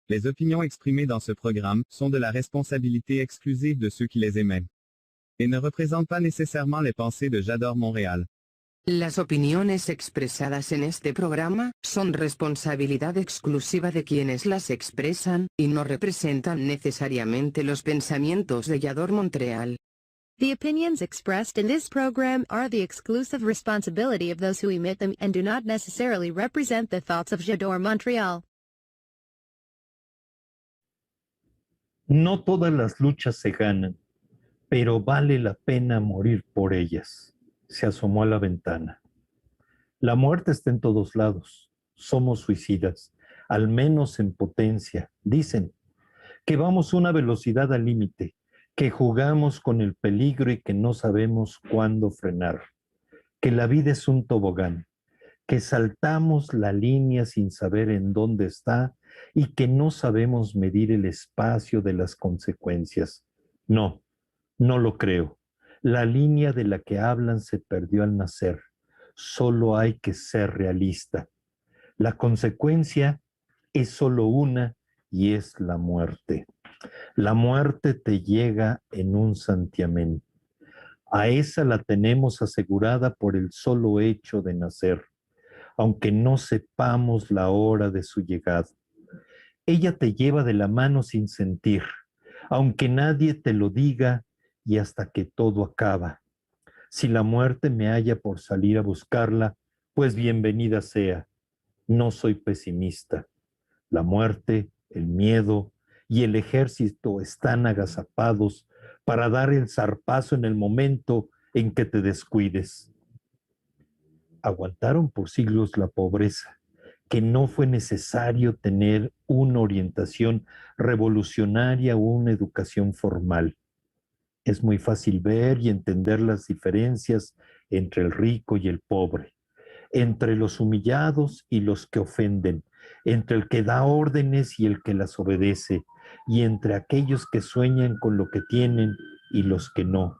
Les opinions exprimées dans ce programme sont de la responsabilité exclusive de ceux qui les émettent et ne représentent pas nécessairement les pensées de J'adore Montréal. Las opiniones expresadas en este programa son responsabilidad exclusiva de quienes las expresan y no representan necesariamente los pensamientos de J'adore Montréal. The opinions expressed in this program are the exclusive responsibility of those who emit them and do not necessarily represent the thoughts of J'adore Montréal. No todas las luchas se ganan, pero vale la pena morir por ellas. Se asomó a la ventana. La muerte está en todos lados. Somos suicidas, al menos en potencia. Dicen que vamos a una velocidad al límite, que jugamos con el peligro y que no sabemos cuándo frenar, que la vida es un tobogán, que saltamos la línea sin saber en dónde está y que no sabemos medir el espacio de las consecuencias. No, no lo creo. La línea de la que hablan se perdió al nacer. Solo hay que ser realista. La consecuencia es solo una y es la muerte. La muerte te llega en un santiamén. A esa la tenemos asegurada por el solo hecho de nacer, aunque no sepamos la hora de su llegada. Ella te lleva de la mano sin sentir, aunque nadie te lo diga y hasta que todo acaba. Si la muerte me halla por salir a buscarla, pues bienvenida sea. No soy pesimista. La muerte, el miedo y el ejército están agazapados para dar el zarpazo en el momento en que te descuides. Aguantaron por siglos la pobreza, que no fue necesario tener una orientación revolucionaria o una educación formal. Es muy fácil ver y entender las diferencias entre el rico y el pobre, entre los humillados y los que ofenden, entre el que da órdenes y el que las obedece, y entre aquellos que sueñan con lo que tienen y los que no.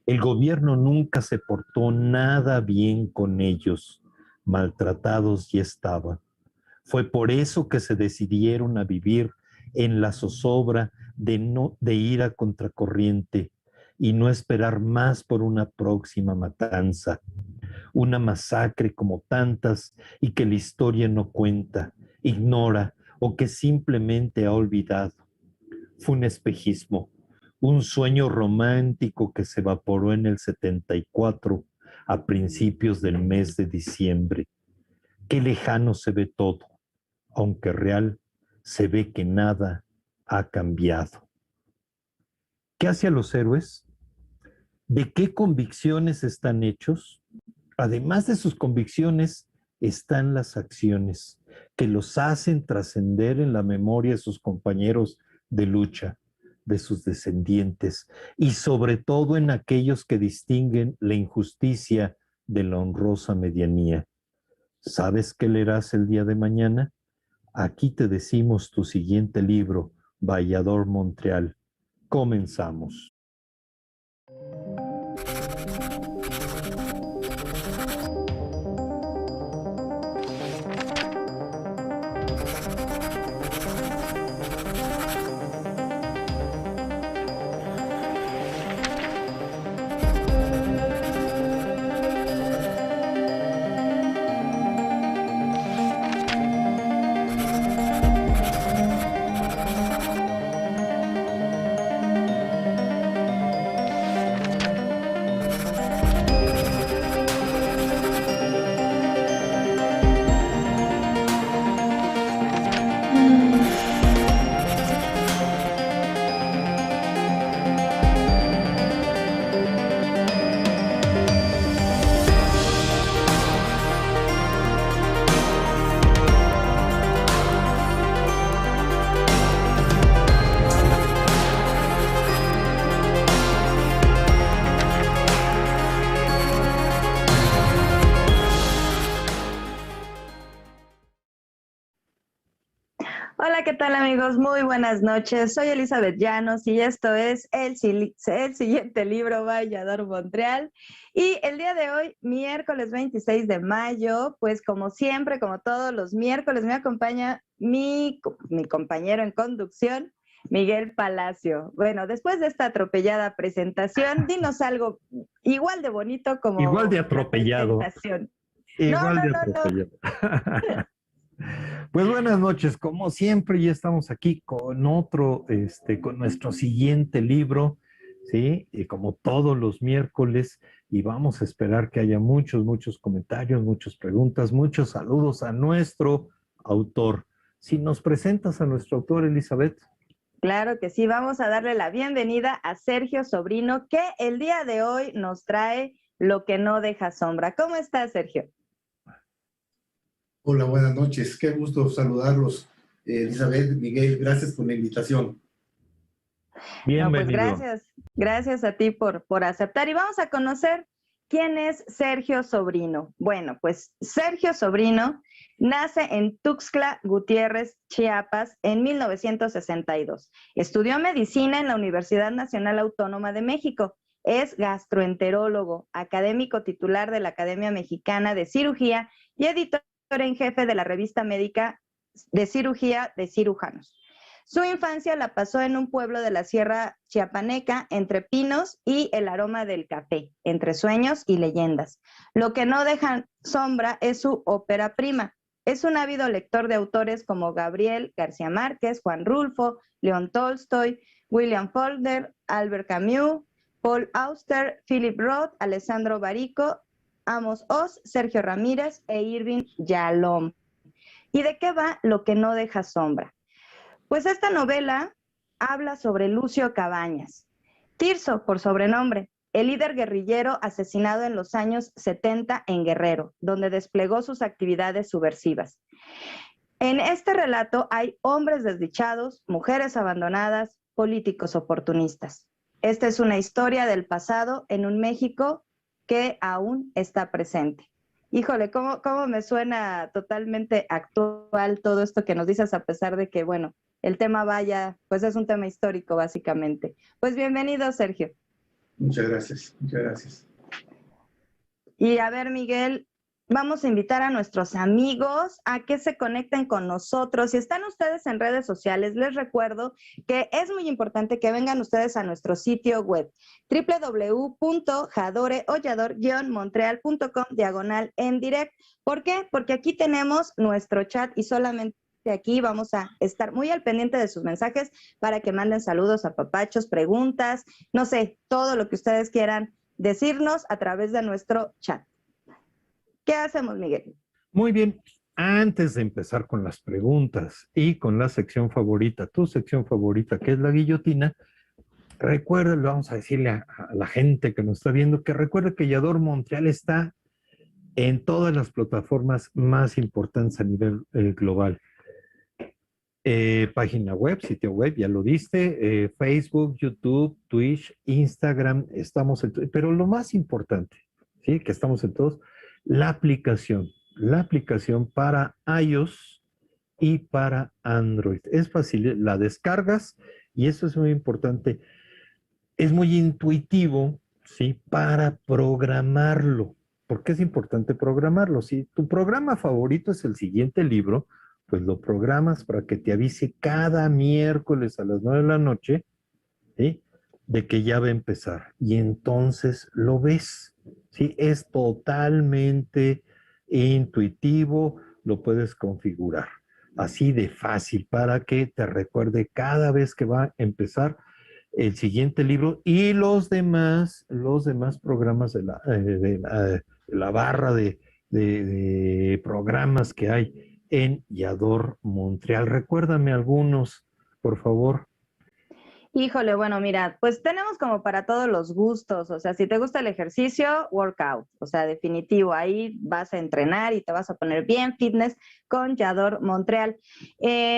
El gobierno nunca se portó nada bien con ellos, maltratados ya estaban. Fue por eso que se decidieron a vivir en la zozobra de ir a contracorriente y no esperar más por una próxima matanza, una masacre como tantas y que la historia no cuenta, ignora o que simplemente ha olvidado. Fue un espejismo, un sueño romántico que se evaporó en el 74 a principios del mes de diciembre. Qué lejano se ve todo, aunque real se ve que nada ha cambiado. ¿Qué hace a los héroes? ¿De qué convicciones están hechos? Además de sus convicciones, están las acciones que los hacen trascender en la memoria de sus compañeros de lucha, de sus descendientes y sobre todo en aquellos que distinguen la injusticia de la honrosa medianía. ¿Sabes qué leerás el día de mañana? Aquí te decimos tu siguiente libro, J'adore Montréal. Comenzamos. Hola, ¿qué tal amigos? Muy buenas noches. Soy Elizabeth Llanos y esto es el siguiente libro Vallador Montreal. Y el día de hoy, miércoles 26 de mayo, pues como siempre, como todos los miércoles, me acompaña mi compañero en conducción, Miguel Palacio. Bueno, después de esta atropellada presentación, dinos algo igual de bonito como Igual de la atropellado. presentación. Igual de No. atropellado. Pues buenas noches, como siempre ya estamos aquí con otro, con nuestro siguiente libro, ¿sí? Y como todos los miércoles, y vamos a esperar que haya muchos comentarios, muchas preguntas, muchos saludos a nuestro autor. Si nos presentas a nuestro autor, Elizabeth. Claro que sí, vamos a darle la bienvenida a Sergio Sobrino, que el día de hoy nos trae Lo que no deja sombra. ¿Cómo estás, Sergio? Hola, buenas noches. Qué gusto saludarlos. Elizabeth, Miguel, gracias por la invitación. Bienvenido. No, pues gracias a ti por aceptar. Y vamos a conocer quién es Sergio Sobrino. Bueno, pues Sergio Sobrino nace en Tuxtla Gutiérrez, Chiapas, en 1962. Estudió medicina en la Universidad Nacional Autónoma de México. Es gastroenterólogo, académico titular de la Academia Mexicana de Cirugía y editor en jefe de la revista médica de cirugía de cirujanos. Su infancia la pasó en un pueblo de la Sierra Chiapaneca, entre pinos y el aroma del café, entre sueños y leyendas. Lo que no deja sombra es su ópera prima. Es un ávido lector de autores como Gabriel García Márquez, Juan Rulfo, León Tolstoy, William Faulkner, Albert Camus, Paul Auster, Philip Roth, Alessandro Barico, Amos Oz, Sergio Ramírez e Irving Yalom. ¿Y de qué va Lo que no deja sombra? Pues esta novela habla sobre Lucio Cabañas, Tirso por sobrenombre, el líder guerrillero asesinado en los años 70 en Guerrero, donde desplegó sus actividades subversivas. En este relato hay hombres desdichados, mujeres abandonadas, políticos oportunistas. Esta es una historia del pasado en un México que aún está presente. Híjole, ¿cómo me suena totalmente actual todo esto que nos dices, a pesar de que, bueno, el tema vaya, pues es un tema histórico básicamente. Pues bienvenido, Sergio. Muchas gracias, muchas gracias. Y a ver, Miguel, vamos a invitar a nuestros amigos a que se conecten con nosotros. Si están ustedes en redes sociales, les recuerdo que es muy importante que vengan ustedes a nuestro sitio web www.jadoreollador-montreal.com/en direct. ¿Por qué? Porque aquí tenemos nuestro chat y solamente aquí vamos a estar muy al pendiente de sus mensajes para que manden saludos, apapachos, preguntas, no sé, todo lo que ustedes quieran decirnos a través de nuestro chat. ¿Qué hacemos, Miguel? Muy bien. Antes de empezar con las preguntas y con la sección favorita, tu sección favorita, que es la guillotina, recuerda, vamos a decirle a la gente que nos está viendo, que recuerde que Yador Montreal está en todas las plataformas más importantes a nivel global. Página web, sitio web, ya lo diste, Facebook, YouTube, Twitch, Instagram, estamos en pero lo más importante, ¿sí? Que estamos en todos, la aplicación para iOS y para Android. Es fácil, la descargas y eso es muy importante. Es muy intuitivo, ¿sí? Para programarlo. ¿Por qué es importante programarlo? Si tu programa favorito es el siguiente libro, pues lo programas para que te avise cada miércoles a las 9 de la noche, ¿sí? De que ya va a empezar. Y entonces lo ves, ¿sí? Es totalmente intuitivo, lo puedes configurar. Así de fácil para que te recuerde cada vez que va a empezar el siguiente libro y los demás programas de la barra de programas que hay en Yador Montreal. Recuérdame algunos, por favor. Híjole, bueno, mira, pues tenemos como para todos los gustos, o sea, si te gusta el ejercicio, workout, o sea, definitivo, ahí vas a entrenar y te vas a poner bien fitness con Yador Montreal.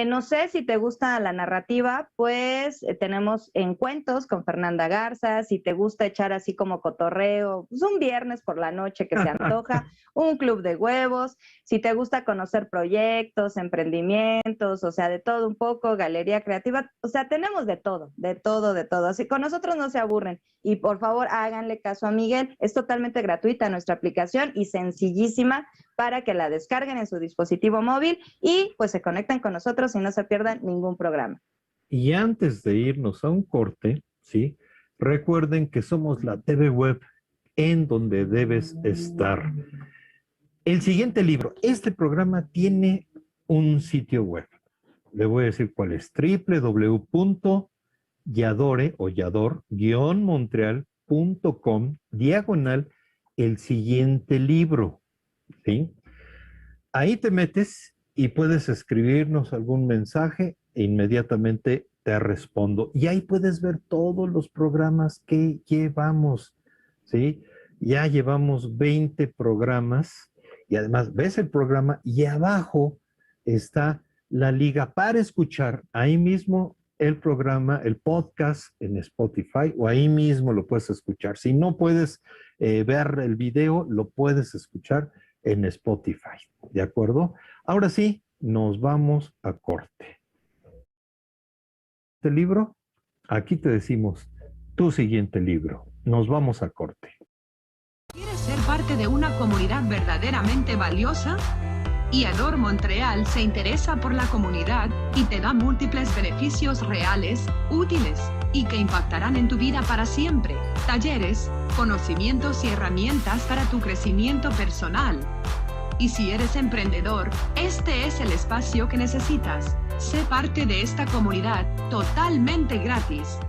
No sé si te gusta la narrativa, pues tenemos en cuentos con Fernanda Garza, si te gusta echar así como cotorreo, pues un viernes por la noche que se antoja, un club de huevos, si te gusta conocer proyectos, emprendimientos, o sea, de todo un poco, galería creativa, o sea, tenemos de todo, de todo, de todo. Así con nosotros no se aburren. Y por favor, háganle caso a Miguel. Es totalmente gratuita nuestra aplicación y sencillísima para que la descarguen en su dispositivo móvil y pues se conecten con nosotros y no se pierdan ningún programa. Y antes de irnos a un corte, ¿sí? Recuerden que somos la TV Web en donde debes estar. El siguiente libro, este programa tiene un sitio web. Le voy a decir cuál es: www.yadore-montreal.com/ el siguiente libro, ¿sí? Ahí te metes y puedes escribirnos algún mensaje e inmediatamente te respondo. Y ahí puedes ver todos los programas que llevamos, ¿sí? Ya llevamos 20 programas y además ves el programa y abajo está la liga para escuchar ahí mismo el programa, el podcast en Spotify, o ahí mismo lo puedes escuchar. Si no puedes ver el video, lo puedes escuchar en Spotify, ¿de acuerdo? Ahora sí, nos vamos a corte. ¿Este libro? Aquí te decimos tu siguiente libro. Nos vamos a corte. ¿Quieres ser parte de una comunidad verdaderamente valiosa? Yador Montreal se interesa por la comunidad y te da múltiples beneficios reales, útiles y que impactarán en tu vida para siempre. Talleres, conocimientos y herramientas para tu crecimiento personal. Y si eres emprendedor, este es el espacio que necesitas. Sé parte de esta comunidad totalmente gratis.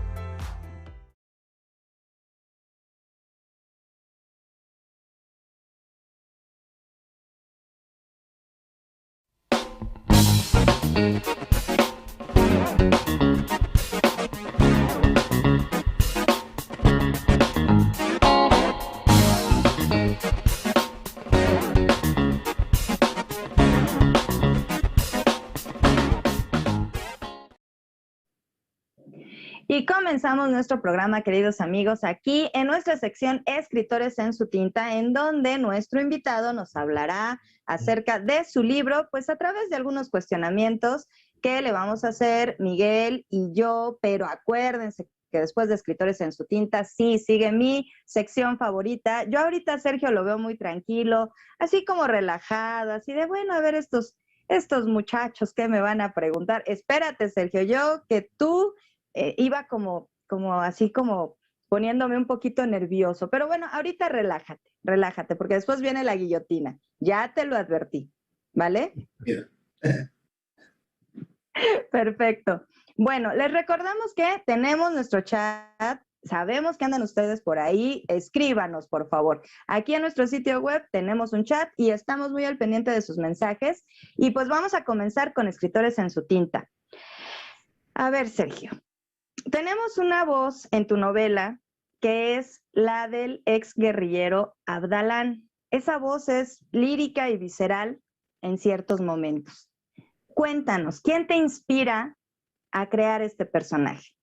Y comenzamos nuestro programa, queridos amigos, aquí en nuestra sección Escritores en su tinta, en donde nuestro invitado nos hablará acerca de su libro, pues a través de algunos cuestionamientos que le vamos a hacer Miguel y yo, pero acuérdense que después de Escritores en su tinta, sí, sigue mi sección favorita. Yo ahorita a Sergio lo veo muy tranquilo, así como relajado, así de, bueno, a ver estos muchachos que me van a preguntar. Espérate, Sergio, yo que tú... iba como así como poniéndome un poquito nervioso, pero bueno, ahorita relájate, porque después viene la guillotina, ya te lo advertí, ¿vale? Mira. Perfecto. Bueno, les recordamos que tenemos nuestro chat, sabemos que andan ustedes por ahí, escríbanos, por favor. Aquí en nuestro sitio web tenemos un chat y estamos muy al pendiente de sus mensajes, y pues vamos a comenzar con Escritores en su tinta. A ver, Sergio. Tenemos una voz en tu novela que es la del ex guerrillero Abdalán. Esa voz es lírica y visceral en ciertos momentos. Cuéntanos, ¿quién te inspira a crear este personaje?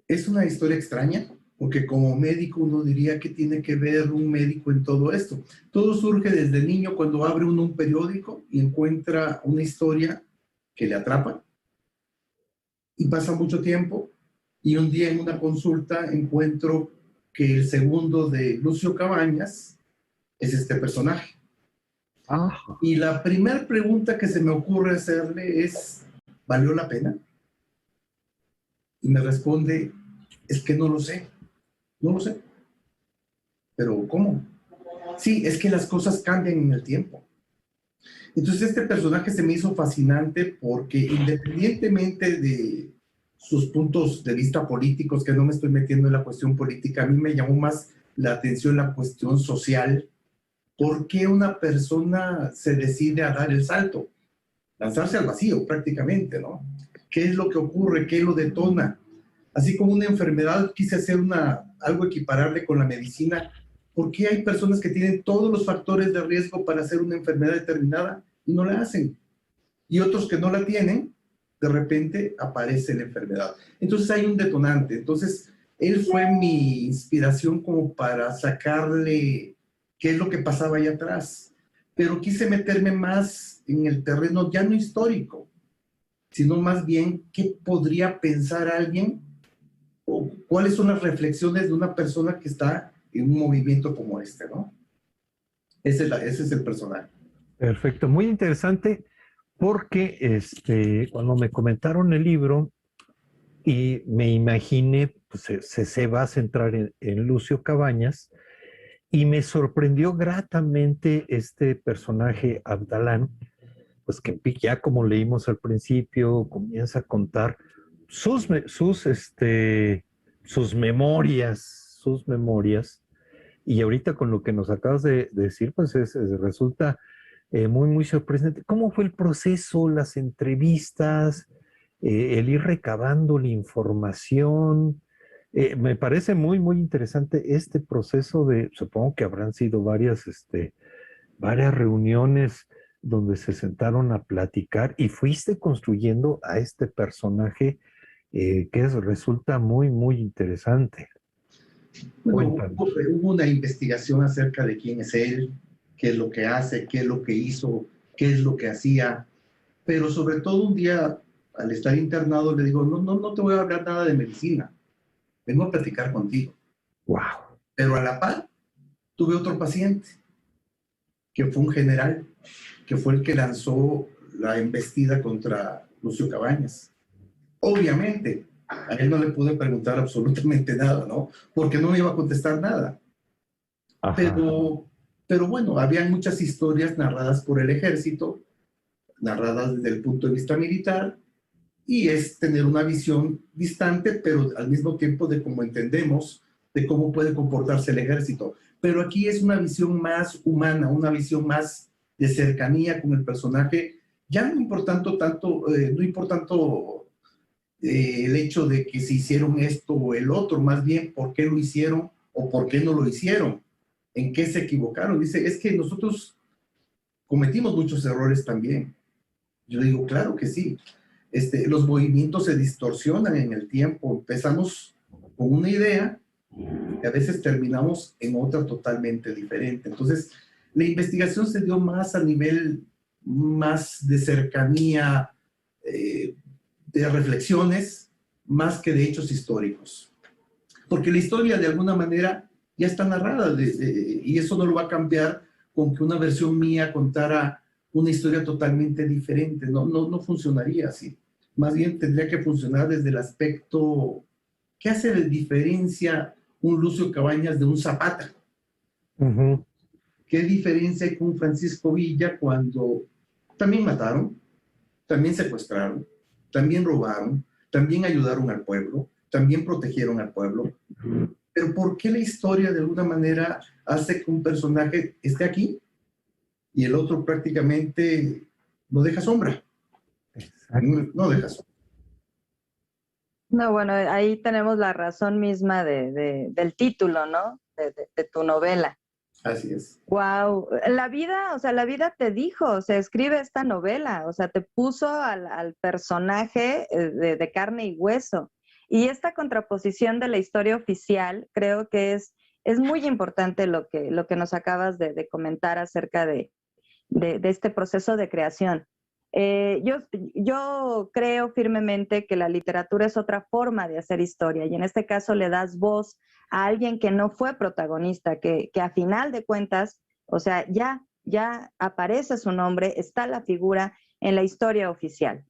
Es una historia extraña, porque como médico uno diría que tiene que ver un médico en todo esto. Todo surge desde niño cuando abre uno un periódico y encuentra una historia que le atrapa. Y pasa mucho tiempo y un día en una consulta encuentro que el segundo de Lucio Cabañas es este personaje. Ajá. Y la primera pregunta que se me ocurre hacerle es, ¿valió la pena? Y me responde, es que no lo sé. Pero ¿cómo? Sí, es que las cosas cambian en el tiempo. Entonces este personaje se me hizo fascinante porque independientemente de sus puntos de vista políticos, que no me estoy metiendo en la cuestión política, a mí me llamó más la atención la cuestión social. ¿Por qué una persona se decide a dar el salto? Lanzarse al vacío prácticamente, ¿no? ¿Qué es lo que ocurre? ¿Qué lo detona? Así como una enfermedad, quise hacer algo equiparable con la medicina. ¿Por qué hay personas que tienen todos los factores de riesgo para hacer una enfermedad determinada y no la hacen? Y otros que no la tienen, de repente aparece la enfermedad. Entonces hay un detonante. Entonces, él fue mi inspiración como para sacarle qué es lo que pasaba allá atrás. Pero quise meterme más en el terreno ya no histórico, sino más bien qué podría pensar alguien o cuáles son las reflexiones de una persona que está en un movimiento como este, ¿no? Ese es el personaje. Perfecto, muy interesante porque cuando me comentaron el libro y me imaginé, pues se va a centrar en Lucio Cabañas y me sorprendió gratamente este personaje Abdalán, pues que ya como leímos al principio, comienza a contar sus memorias, y ahorita con lo que nos acabas de decir, pues resulta muy, muy sorprendente. ¿Cómo fue el proceso, las entrevistas, el ir recabando la información? Me parece muy, muy interesante este proceso supongo que habrán sido varias reuniones donde se sentaron a platicar y fuiste construyendo a este personaje resulta muy, muy interesante. Bueno, Cuéntanos. hubo una investigación acerca de quién es él, qué es lo que hace, qué es lo que hizo, qué es lo que hacía, pero sobre todo un día, al estar internado, le digo, no te voy a hablar nada de medicina, vengo a platicar contigo. Wow. Pero a la par, tuve otro paciente, que fue un general, que fue el que lanzó la embestida contra Lucio Cabañas. Obviamente, a él no le pude preguntar absolutamente nada, ¿no? Porque no me iba a contestar nada. Pero bueno, había muchas historias narradas por el ejército, narradas desde el punto de vista militar, y es tener una visión distante, pero al mismo tiempo de cómo entendemos, de cómo puede comportarse el ejército. Pero aquí es una visión más humana, una visión más de cercanía con el personaje, ya no importando tanto, el hecho de que se hicieron esto o el otro, más bien por qué lo hicieron o por qué no lo hicieron, en qué se equivocaron. Dice, es que nosotros cometimos muchos errores también. Yo digo, claro que sí. Los movimientos se distorsionan en el tiempo. Empezamos con una idea y a veces terminamos en otra totalmente diferente. Entonces, la investigación se dio más a nivel más de cercanía, de reflexiones, más que de hechos históricos. Porque la historia, de alguna manera, ya está narrada y eso no lo va a cambiar con que una versión mía contara una historia totalmente diferente. No funcionaría así. Más bien tendría que funcionar desde el aspecto, ¿qué hace de diferencia un Lucio Cabañas de un Zapata? Uh-huh. ¿Qué diferencia hay con un Francisco Villa cuando también mataron, también secuestraron, también robaron, también ayudaron al pueblo, también protegieron al pueblo? Pero ¿por qué la historia de alguna manera hace que un personaje esté aquí y el otro prácticamente no deja sombra? Exacto. No deja sombra. No, bueno, ahí tenemos la razón misma del título, ¿no? De tu novela. Así es. Wow, la vida te dijo, o sea, escribe esta novela, o sea, te puso al personaje de carne y hueso. Y esta contraposición de la historia oficial, creo que es muy importante lo que nos acabas de comentar acerca de este proceso de creación. Yo creo firmemente que la literatura es otra forma de hacer historia y en este caso le das voz a alguien que no fue protagonista, que a final de cuentas, o sea, ya aparece su nombre, está la figura en la historia oficial.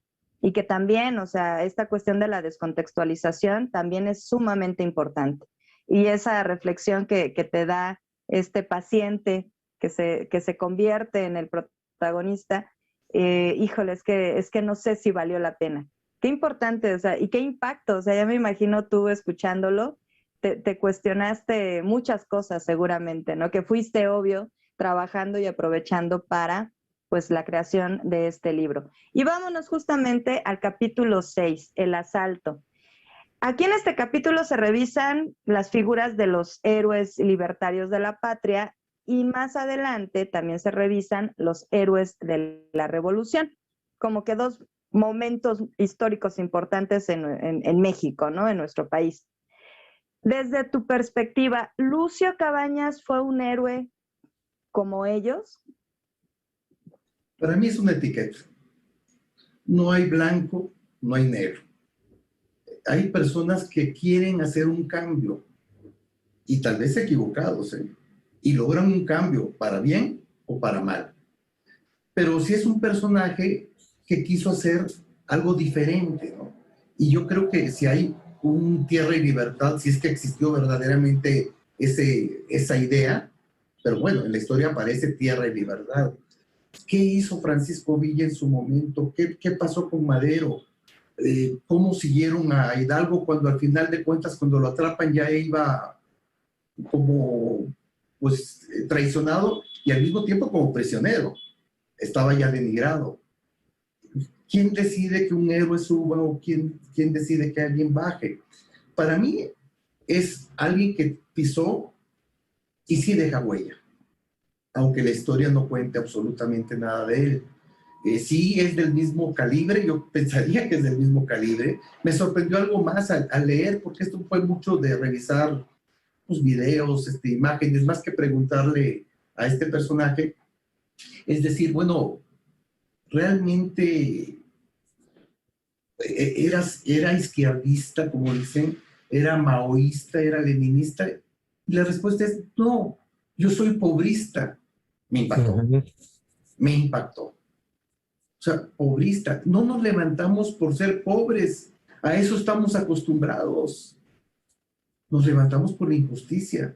Y que también, o sea, esta cuestión de la descontextualización también es sumamente importante. Y esa reflexión que te da este paciente que se convierte en el protagonista, híjole, es que no sé si valió la pena. Qué importante, o sea, y qué impacto, o sea, ya me imagino tú escuchándolo, te cuestionaste muchas cosas seguramente, ¿no? Que fuiste, obvio, trabajando y aprovechando para pues la creación de este libro. Y vámonos justamente al capítulo 6, el asalto. Aquí en este capítulo se revisan las figuras de los héroes libertarios de la patria y más adelante también se revisan los héroes de la revolución, como que dos momentos históricos importantes en México, ¿no? En nuestro país. Desde tu perspectiva, ¿Lucio Cabañas fue un héroe como ellos? Para mí es una etiqueta. No hay blanco, no hay negro. Hay personas que quieren hacer un cambio y tal vez equivocados, y logran un cambio para bien o para mal. Pero si es un personaje que quiso hacer algo diferente, ¿no? Y yo creo que si hay un Tierra y Libertad, si es que existió verdaderamente esa idea, pero bueno, en la historia aparece Tierra y Libertad. ¿Qué hizo Francisco Villa en su momento? ¿Qué pasó con Madero? ¿Cómo siguieron a Hidalgo cuando al final de cuentas, cuando lo atrapan, ya iba como pues traicionado y al mismo tiempo como prisionero? Estaba ya denigrado. ¿Quién decide que un héroe suba o quién decide que alguien baje? Para mí es alguien que pisó y sí deja huella, aunque la historia no cuente absolutamente nada de él. Sí es del mismo calibre, yo pensaría que es del mismo calibre. Me sorprendió algo más al leer, porque esto fue mucho de revisar pues, videos, imágenes, más que preguntarle a este personaje. Es decir, bueno, realmente era izquierdista, como dicen, era maoísta, era leninista. Y la respuesta es no, yo soy pobrista. Me impactó, me impactó. O sea, pobrista. No nos levantamos por ser pobres. A eso estamos acostumbrados. Nos levantamos por la injusticia.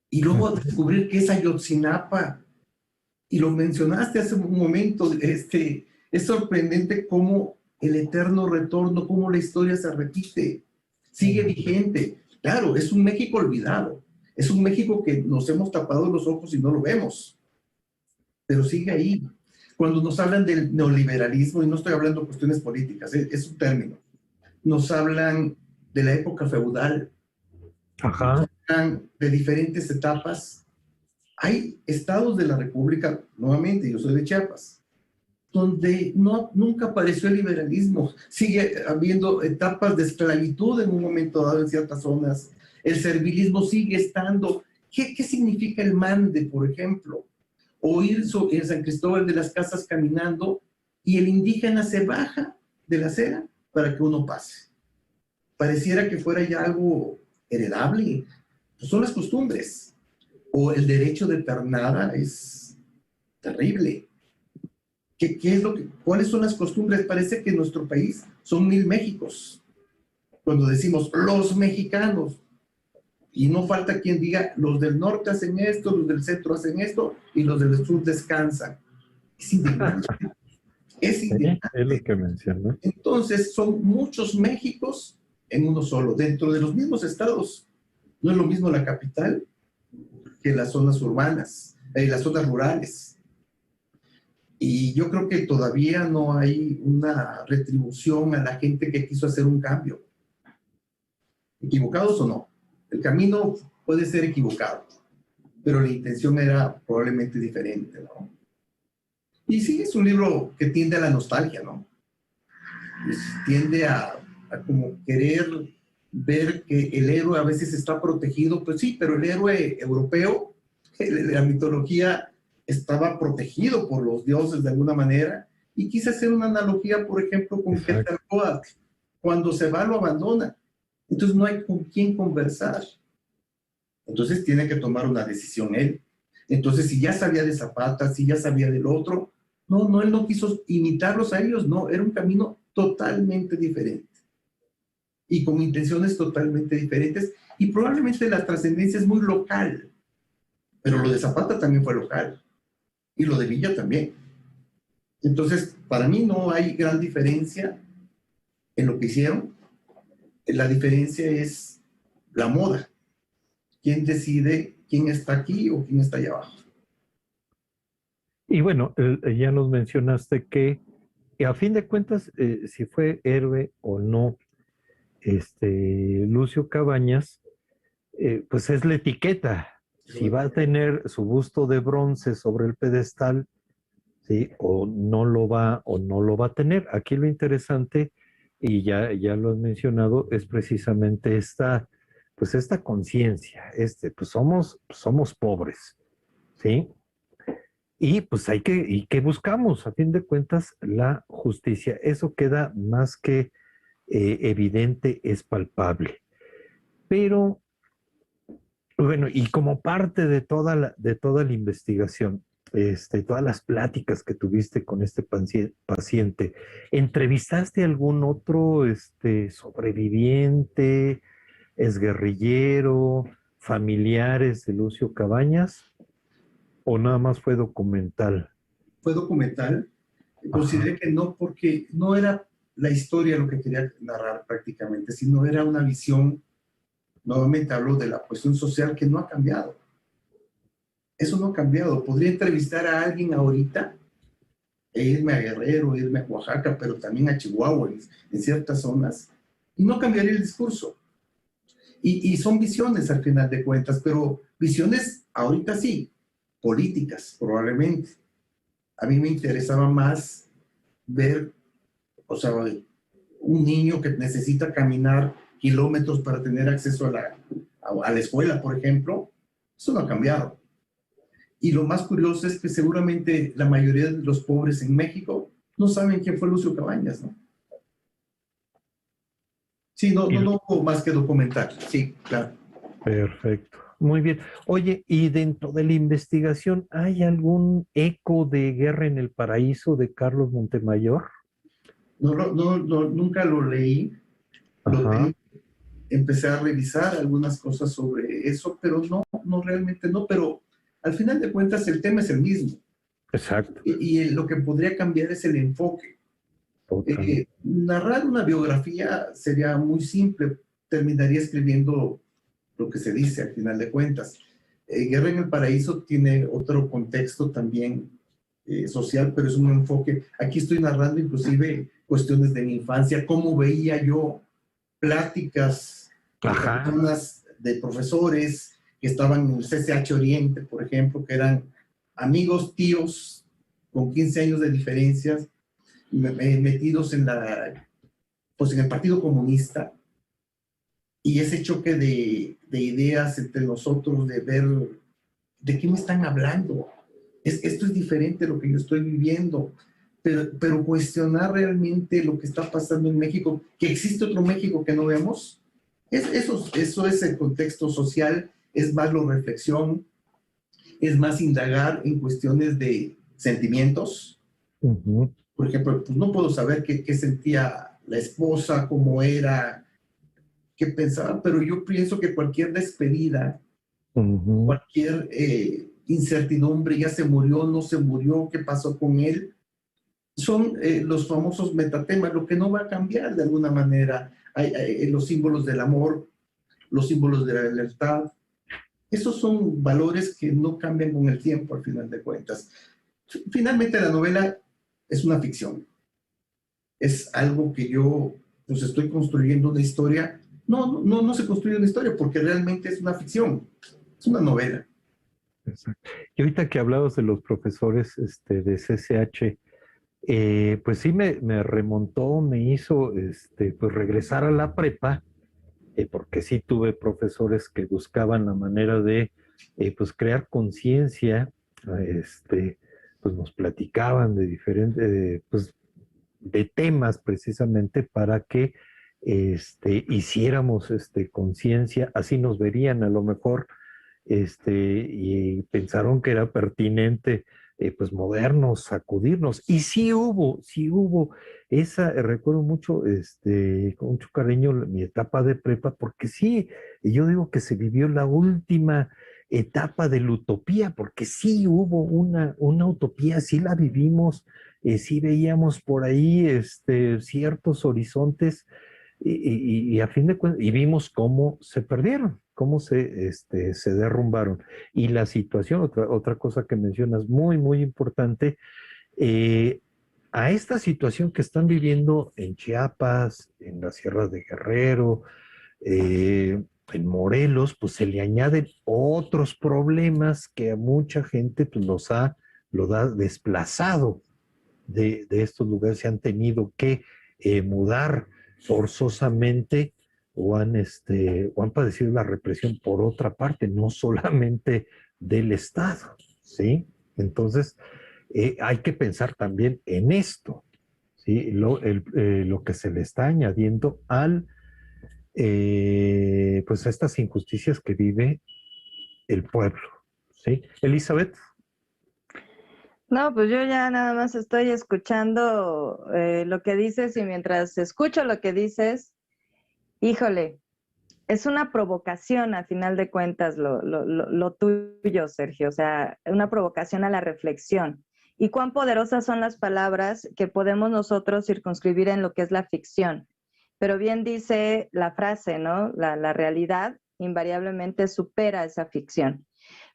Y luego descubrir que es Ayotzinapa. Y lo mencionaste hace un momento. Es sorprendente cómo el eterno retorno, cómo la historia se repite. Sigue vigente. Claro, es un México olvidado. Es un México que nos hemos tapado los ojos y no lo vemos. Pero sigue ahí. Cuando nos hablan del neoliberalismo, y no estoy hablando de cuestiones políticas, es un término, nos hablan de la época feudal, nos hablan de diferentes etapas. Hay estados de la República, nuevamente, yo soy de Chiapas, donde nunca apareció el liberalismo. Sigue habiendo etapas de esclavitud en un momento dado en ciertas zonas. El servilismo sigue estando. ¿Qué significa el mande, por ejemplo? O ir en San Cristóbal de las Casas caminando y el indígena se baja de la acera para que uno pase. Pareciera que fuera ya algo heredable. Pues son las costumbres. O el derecho de pernada es terrible. ¿Cuáles son las costumbres? Parece que en nuestro país son 1000 Méxicos. Cuando decimos los mexicanos, y no falta quien diga, los del norte hacen esto, los del centro hacen esto, y los del sur descansan. Es indignante. Es indignante. Es lo que mencionó. Entonces, son muchos Méxicos en uno solo, dentro de los mismos estados. No es lo mismo la capital que las zonas urbanas, las zonas rurales. Y yo creo que todavía no hay una retribución a la gente que quiso hacer un cambio. ¿Equivocados o no? El camino puede ser equivocado, pero la intención era probablemente diferente, ¿no? Y sí, es un libro que tiende a la nostalgia, ¿no? Pues tiende a como querer ver que el héroe a veces está protegido, pues sí, pero el héroe europeo, de la mitología, estaba protegido por los dioses de alguna manera, y quise hacer una analogía, por ejemplo, con Quetzalcóatl. Cuando se va, lo abandona. Entonces no hay con quién conversar. Entonces tiene que tomar una decisión él. Entonces si ya sabía de Zapata, si ya sabía del otro, no, él no quiso imitarlos a ellos, no, era un camino totalmente diferente. Y con intenciones totalmente diferentes. Y probablemente la trascendencia es muy local. Pero lo de Zapata también fue local. Y lo de Villa también. Entonces, para mí no hay gran diferencia en lo que hicieron. La diferencia es la moda. ¿Quién decide quién está aquí o quién está allá abajo? Y bueno, ya nos mencionaste que a fin de cuentas, si fue héroe o no, Lucio Cabañas, pues es la etiqueta. Si va a tener su busto de bronce sobre el pedestal, ¿sí? O no lo va a tener. Aquí lo interesante, y ya lo has mencionado, es precisamente pues esta conciencia, pues somos pobres, ¿sí? Y pues ¿y qué buscamos? A fin de cuentas, la justicia. Eso queda más que evidente, es palpable. Pero, bueno, y como parte de de toda la investigación, todas las pláticas que tuviste con este paciente, ¿entrevistaste a algún otro sobreviviente, exguerrillero, familiares de Lucio Cabañas? ¿O nada más fue documental? Fue documental. Consideré que no, porque no era la historia lo que quería narrar prácticamente, sino era una visión, nuevamente hablo de la cuestión social, que no ha cambiado. Eso no ha cambiado. Podría entrevistar a alguien ahorita e irme a Guerrero, irme a Oaxaca, pero también a Chihuahua, en ciertas zonas, y no cambiaría el discurso. Y son visiones al final de cuentas, pero visiones ahorita sí, políticas probablemente. A mí me interesaba más ver, o sea, un niño que necesita caminar kilómetros para tener acceso a la escuela, por ejemplo. Eso no ha cambiado. Y lo más curioso es que seguramente la mayoría de los pobres en México no saben quién fue Lucio Cabañas, ¿no? Sí, no hubo más que documentar. Sí, claro. Perfecto. Muy bien. Oye, ¿y dentro de la investigación hay algún eco de Guerra en el Paraíso de Carlos Montemayor? Nunca lo leí. Empecé a revisar algunas cosas sobre eso, pero no realmente no. Pero al final de cuentas el tema es el mismo. Exacto. Y lo que podría cambiar es el enfoque. Narrar una biografía sería muy simple. Terminaría escribiendo lo que se dice al final de cuentas. Guerra en el Paraíso tiene otro contexto también social, pero es un enfoque. Aquí estoy narrando inclusive cuestiones de mi infancia, cómo veía yo pláticas de personas, de profesores que estaban en el CCH Oriente, por ejemplo, que eran amigos, tíos, con 15 años de diferencias, metidos en el Partido Comunista, y ese choque de ideas entre nosotros, de ver de qué me están hablando. Esto es diferente a lo que yo estoy viviendo, pero cuestionar realmente lo que está pasando en México, que existe otro México que no vemos, eso es el contexto social, es más la reflexión, es más indagar en cuestiones de sentimientos. Por ejemplo, pues no puedo saber qué sentía la esposa, cómo era, qué pensaba, pero yo pienso que cualquier despedida, cualquier incertidumbre, ya se murió, no se murió, qué pasó con él, son los famosos metatemas, lo que no va a cambiar de alguna manera. Hay los símbolos del amor, los símbolos de la libertad. Esos son valores que no cambian con el tiempo, al final de cuentas. Finalmente, la novela es una ficción. Es algo que yo pues estoy construyendo una historia. No se construye una historia porque realmente es una ficción. Es una novela. Exacto. Y ahorita que hablabas de los profesores de CCH, pues sí me remontó, me hizo pues regresar a la prepa, porque sí tuve profesores que buscaban la manera de pues crear conciencia, pues nos platicaban de diferentes, pues de temas precisamente para que hiciéramos conciencia, así nos verían a lo mejor, y pensaron que era pertinente pues movernos, sacudirnos, y sí hubo recuerdo mucho, con mucho cariño mi etapa de prepa, porque sí, yo digo que se vivió la última etapa de la utopía, porque sí hubo una utopía, sí la vivimos, sí veíamos por ahí ciertos horizontes, y a fin de cuentas, y vimos cómo se perdieron, cómo se derrumbaron. Y la situación, otra cosa que mencionas muy, muy importante, a esta situación que están viviendo en Chiapas, en las sierras de Guerrero, en Morelos, pues se le añaden otros problemas que a mucha gente pues, lo ha desplazado de estos lugares, se han tenido que mudar forzosamente o han padecido la represión por otra parte, no solamente del Estado, ¿sí? Entonces, hay que pensar también en esto, ¿sí? Lo que se le está añadiendo pues a estas injusticias que vive el pueblo, ¿sí? Elizabeth. No, pues yo ya nada más estoy escuchando lo que dices y mientras escucho lo que dices, híjole, es una provocación a final de cuentas lo tuyo, Sergio, o sea, una provocación a la reflexión. Y cuán poderosas son las palabras que podemos nosotros circunscribir en lo que es la ficción. Pero bien dice la frase, ¿no? La realidad invariablemente supera esa ficción.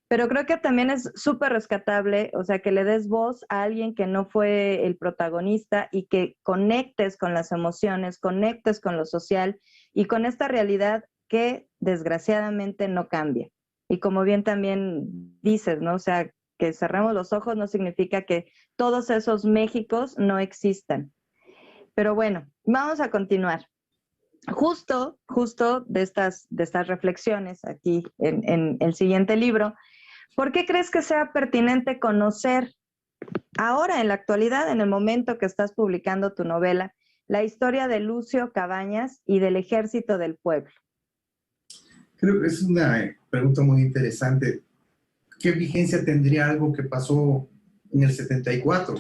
Pero creo que también es súper rescatable, o sea, que le des voz a alguien que no fue el protagonista y que conectes con las emociones, conectes con lo social y con esta realidad que desgraciadamente no cambia. Y como bien también dices, ¿no? O sea, que cerremos los ojos no significa que todos esos Méxicos no existan. Pero bueno, vamos a continuar. Justo de estas reflexiones aquí en el siguiente libro, ¿por qué crees que sea pertinente conocer ahora, en la actualidad, en el momento que estás publicando tu novela, la historia de Lucio Cabañas y del Ejército del Pueblo? Creo que es una pregunta muy interesante. ¿Qué vigencia tendría algo que pasó en el 74?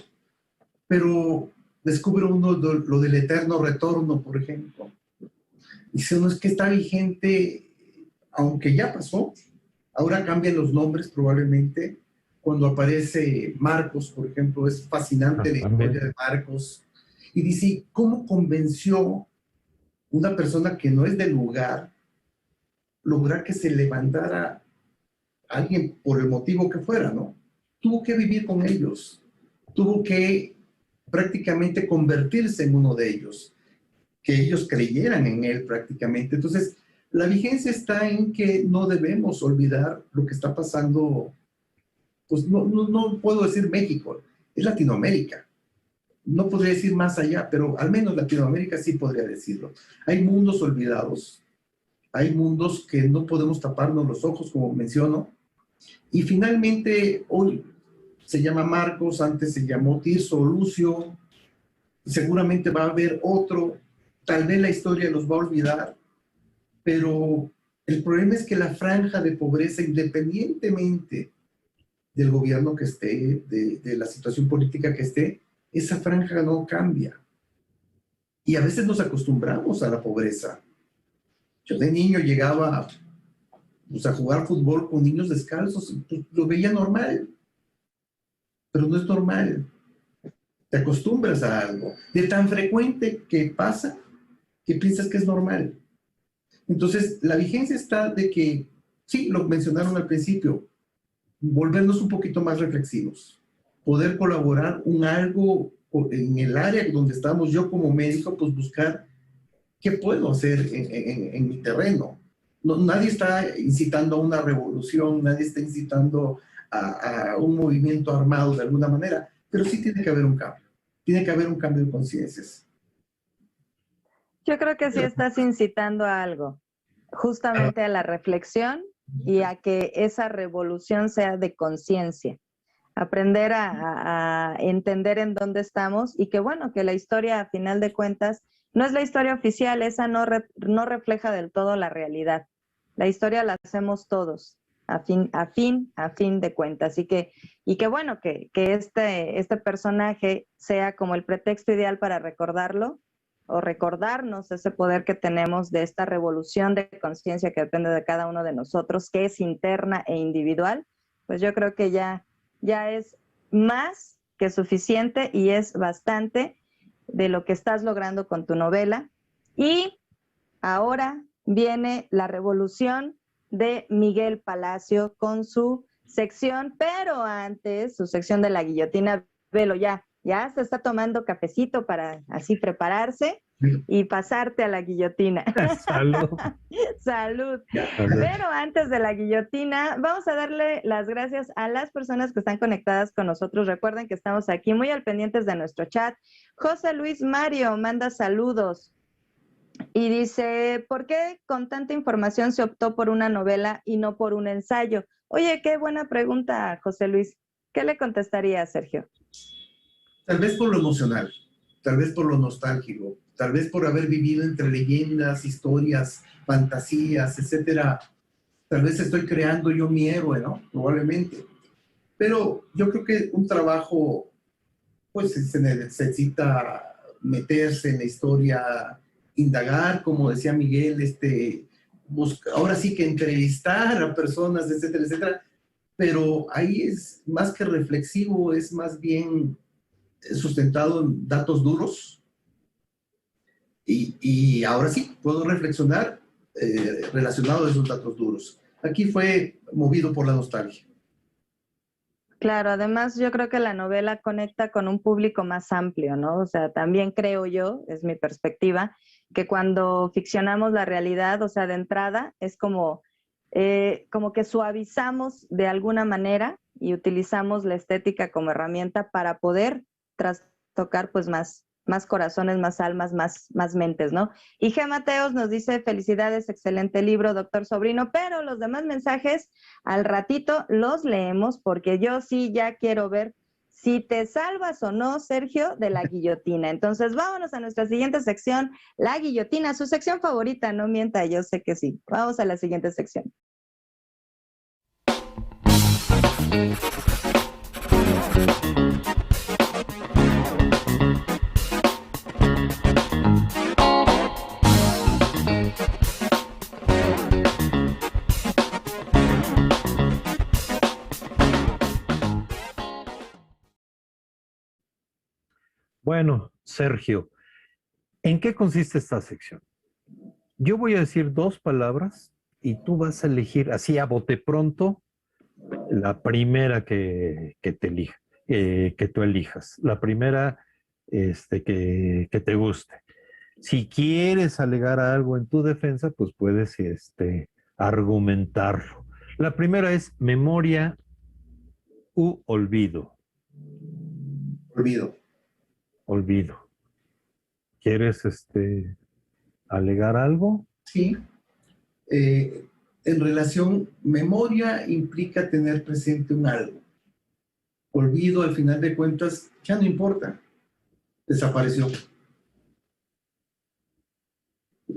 Pero descubre uno lo del eterno retorno, por ejemplo. Dice uno, es que está vigente, aunque ya pasó. Ahora cambian los nombres probablemente. Cuando aparece Marcos, por ejemplo, es fascinante la historia de Marcos. Y dice, ¿cómo convenció una persona que no es del lugar lograr que se levantara alguien por el motivo que fuera, ¿no? Tuvo que vivir con ellos. Tuvo que prácticamente convertirse en uno de ellos. Que ellos creyeran en él prácticamente. Entonces, la vigencia está en que no debemos olvidar lo que está pasando, pues no puedo decir México, es Latinoamérica. No podría decir más allá, pero al menos Latinoamérica sí podría decirlo. Hay mundos olvidados, hay mundos que no podemos taparnos los ojos, como menciono, y finalmente hoy se llama Marcos, antes se llamó Tirso, Lucio, seguramente va a haber otro, tal vez la historia los va a olvidar, pero el problema es que la franja de pobreza, independientemente del gobierno que esté, de la situación política que esté, esa franja no cambia. Y a veces nos acostumbramos a la pobreza. Yo de niño llegaba pues, a jugar fútbol con niños descalzos, pues, lo veía normal, pero no es normal. Te acostumbras a algo, de tan frecuente que pasa, que piensas que es normal. Entonces, la vigencia está de que, sí, lo mencionaron al principio, volvernos un poquito más reflexivos, poder colaborar algo en el área donde estamos, yo como médico, pues buscar qué puedo hacer en mi terreno. No, nadie está incitando a una revolución, nadie está incitando a un movimiento armado de alguna manera, pero sí tiene que haber un cambio, tiene que haber un cambio de conciencias. Yo creo que sí estás incitando a algo, justamente a la reflexión y a que esa revolución sea de conciencia. Aprender a entender en dónde estamos y que bueno, que la historia a final de cuentas no es la historia oficial, esa no refleja del todo la realidad. La historia la hacemos todos, a fin de cuentas. Y que bueno, que este personaje sea como el pretexto ideal para recordarlo, o recordarnos ese poder que tenemos de esta revolución de conciencia que depende de cada uno de nosotros, que es interna e individual, pues yo creo que ya es más que suficiente y es bastante de lo que estás logrando con tu novela. Y ahora viene la revolución de Miguel Palacio con su sección, pero antes, su sección de la guillotina. Velo, ya se está tomando cafecito para así prepararse y pasarte a la guillotina. Salud. Salud. Pero antes de la guillotina, vamos a darle las gracias a las personas que están conectadas con nosotros. Recuerden que estamos aquí muy al pendientes de nuestro chat. José Luis Mario manda saludos y dice, ¿por qué con tanta información se optó por una novela y no por un ensayo? Oye, qué buena pregunta, José Luis. ¿Qué le contestaría a Sergio? Tal vez por lo emocional, tal vez por lo nostálgico, tal vez por haber vivido entre leyendas, historias, fantasías, etcétera. Tal vez estoy creando yo mi héroe, ¿no? Probablemente. Pero yo creo que un trabajo, pues se necesita meterse en la historia, indagar, como decía Miguel, ahora sí que entrevistar a personas, etcétera, etcétera. Pero ahí es más que reflexivo, es más bien sustentado en datos duros. Y ahora sí, puedo reflexionar relacionado a esos datos duros. Aquí fue movido por la nostalgia. Claro, además yo creo que la novela conecta con un público más amplio, ¿no? O sea, también creo yo, es mi perspectiva, que cuando ficcionamos la realidad, o sea, de entrada, es como que suavizamos de alguna manera y utilizamos la estética como herramienta para poder trastocar pues más corazones, más almas, más mentes, ¿no? Y G. Mateos nos dice, felicidades, excelente libro, doctor Sobrino, pero los demás mensajes al ratito los leemos porque yo sí ya quiero ver si te salvas o no, Sergio, de la guillotina. Entonces, vámonos a nuestra siguiente sección, la guillotina, su sección favorita, no mienta, yo sé que sí. Vamos a la siguiente sección. Bueno, Sergio, ¿en qué consiste esta sección? Yo voy a decir 2 palabras y tú vas a elegir así a bote pronto la primera que te elija, que tú elijas. La primera que te guste. Si quieres alegar algo en tu defensa, pues puedes argumentarlo. La primera es memoria u olvido. Olvido. Olvido. ¿Quieres alegar algo? Sí. En relación, memoria implica tener presente un algo. Olvido, al final de cuentas, ya no importa. Desapareció.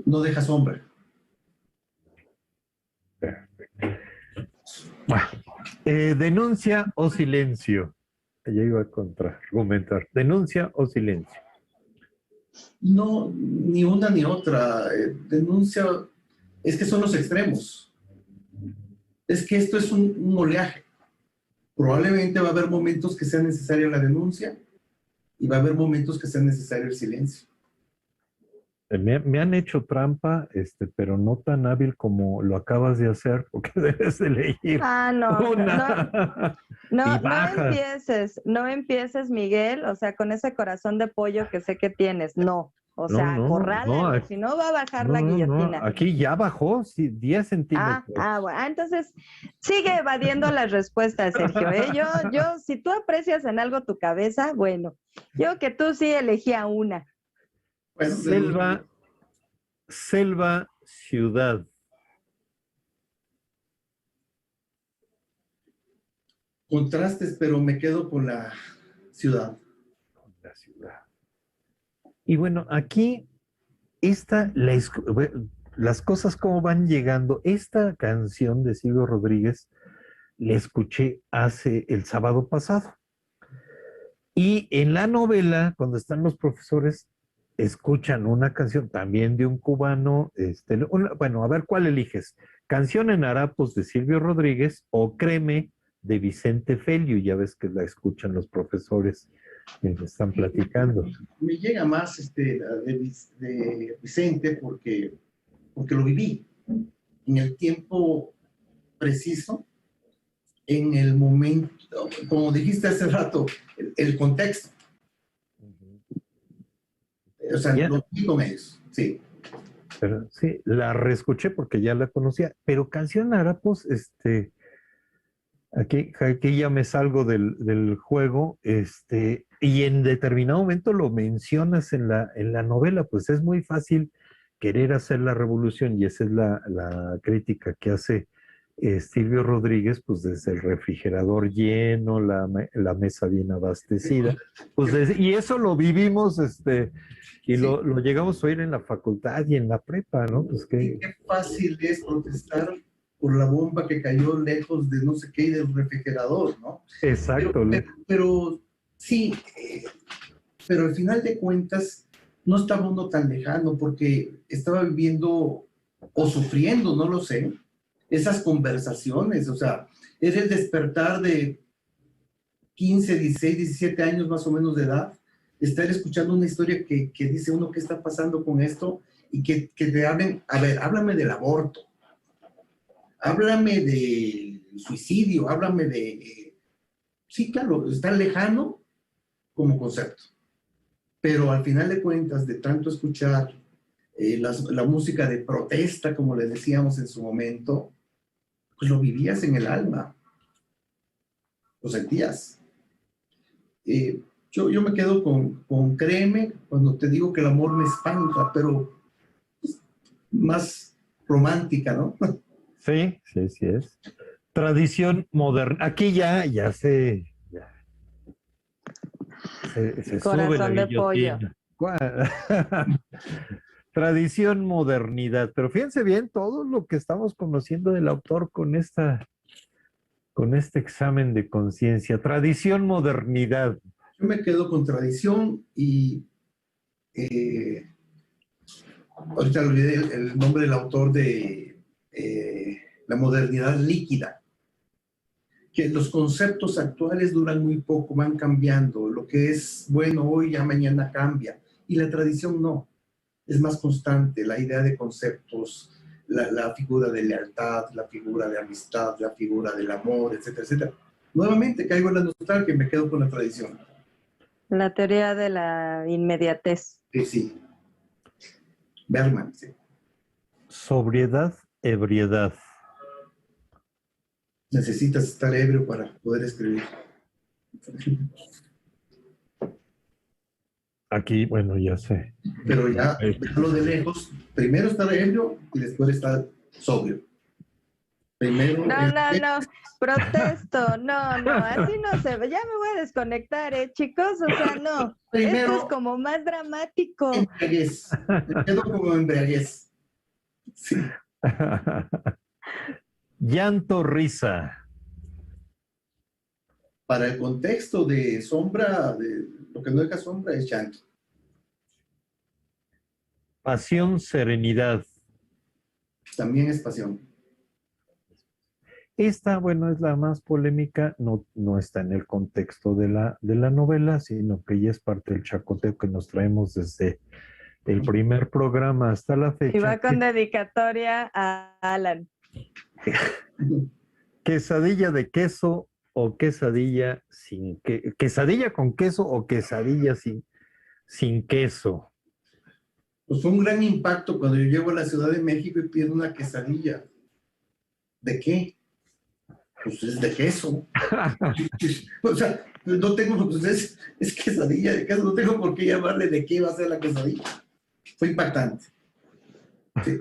No deja sombra. Bueno, denuncia o silencio. Ya iba a contraargumentar. Denuncia o silencio. No, ni una ni otra. Denuncia, es que son los extremos. Es que esto es un oleaje. Probablemente va a haber momentos que sea necesaria la denuncia y va a haber momentos que sea necesario el silencio. Me han hecho trampa, pero no tan hábil como lo acabas de hacer, porque debes de elegir una. No empieces, Miguel, o sea, con ese corazón de pollo que sé que tienes, no. O sea, acorrálalo, si no va a bajar la guillotina. No, aquí ya bajó, sí, 10 centímetros. Bueno, entonces sigue evadiendo las respuestas, Sergio. Yo, si tú aprecias en algo tu cabeza, bueno, yo que tú sí elegía una. Pues, selva, ciudad. Contrastes, pero me quedo con la ciudad. Con la ciudad. Y bueno, aquí las cosas como van llegando. Esta canción de Silvio Rodríguez la escuché el sábado pasado. Y en la novela, cuando están los profesores, escuchan una canción también de un cubano. Bueno, a ver cuál eliges. Canción en Harapos de Silvio Rodríguez o Créeme de Vicente Feliu. Ya ves que la escuchan los profesores que me están platicando. Me llega más de Vicente porque porque lo viví en el tiempo preciso, en el momento, como dijiste hace rato, el contexto. O sea, lo vi con ellos, sí. Pero, sí, la reescuché porque ya la conocía, pero Canción Harapos, aquí ya me salgo del juego, y en determinado momento lo mencionas en la novela, pues es muy fácil querer hacer la revolución, y esa es la crítica que hace Silvio Rodríguez, pues desde el refrigerador lleno, la mesa bien abastecida, pues y eso lo vivimos, y Sí. lo llegamos a oír en la facultad y en la prepa, ¿no? Pues Y qué fácil es protestar por la bomba que cayó lejos de no sé qué y del refrigerador, ¿no? Exacto. Pero sí, pero al final de cuentas no estaba uno tan lejano porque estaba viviendo o sufriendo, no lo sé, esas conversaciones, o sea, es el despertar de 15, 16, 17 años más o menos de edad, estar escuchando una historia que dice uno qué está pasando con esto y que te hablen, a ver, háblame del aborto, háblame del suicidio, háblame de... Sí, claro, está lejano como concepto, pero al final de cuentas, de tanto escuchar la música de protesta, como le decíamos en su momento, pues lo vivías en el alma, lo sentías. Yo me quedo con Créeme cuando te digo que el amor me espanta, pero pues, más romántica, ¿no? Sí es. Tradición moderna. Aquí ya se sube la Corazón de pollo. guillotina. Tradición, modernidad. Pero fíjense bien todo lo que estamos conociendo del autor con este examen de conciencia. Tradición, modernidad. Yo me quedo con tradición y ahorita olvidé el nombre del autor de La modernidad líquida, que los conceptos actuales duran muy poco, van cambiando. Lo que es bueno hoy ya mañana cambia. Y la tradición no, es más constante. La idea de conceptos, la figura de lealtad, la figura de amistad, la figura del amor, etcétera, etcétera. Nuevamente caigo en la nostalgia y me quedo con la tradición. La teoría de la inmediatez. Sí. Bergman, sí. Sobriedad, ebriedad. Necesitas estar ebrio para poder escribir. Aquí, bueno, ya sé. Pero ya, verlo de lejos, primero estar ebrio y después estar sobrio. Primero. No, protesto, no, así no se ve. Ya me voy a desconectar, chicos, o sea, no. Primero, esto es como más dramático. Embriaguez. Me quedo como embriaguez. Sí. Llanto, risa. Para el contexto de sombra, de lo que no deja sombra es llanto. Pasión, serenidad. También es pasión. Esta, bueno, es la más polémica, no está en el contexto de la novela, sino que ya es parte del chacoteo que nos traemos desde el primer programa hasta la fecha. Y va con dedicatoria a Alan. Quesadilla de queso o quesadilla sin queso. Quesadilla con queso o quesadilla sin queso. Pues fue un gran impacto cuando yo llego a la Ciudad de México y pido una quesadilla. ¿De qué? Pues es de queso. O sea, no tengo, pues es quesadilla de queso, no tengo por qué llamarle de qué va a ser la quesadilla. Fue impactante. Sí.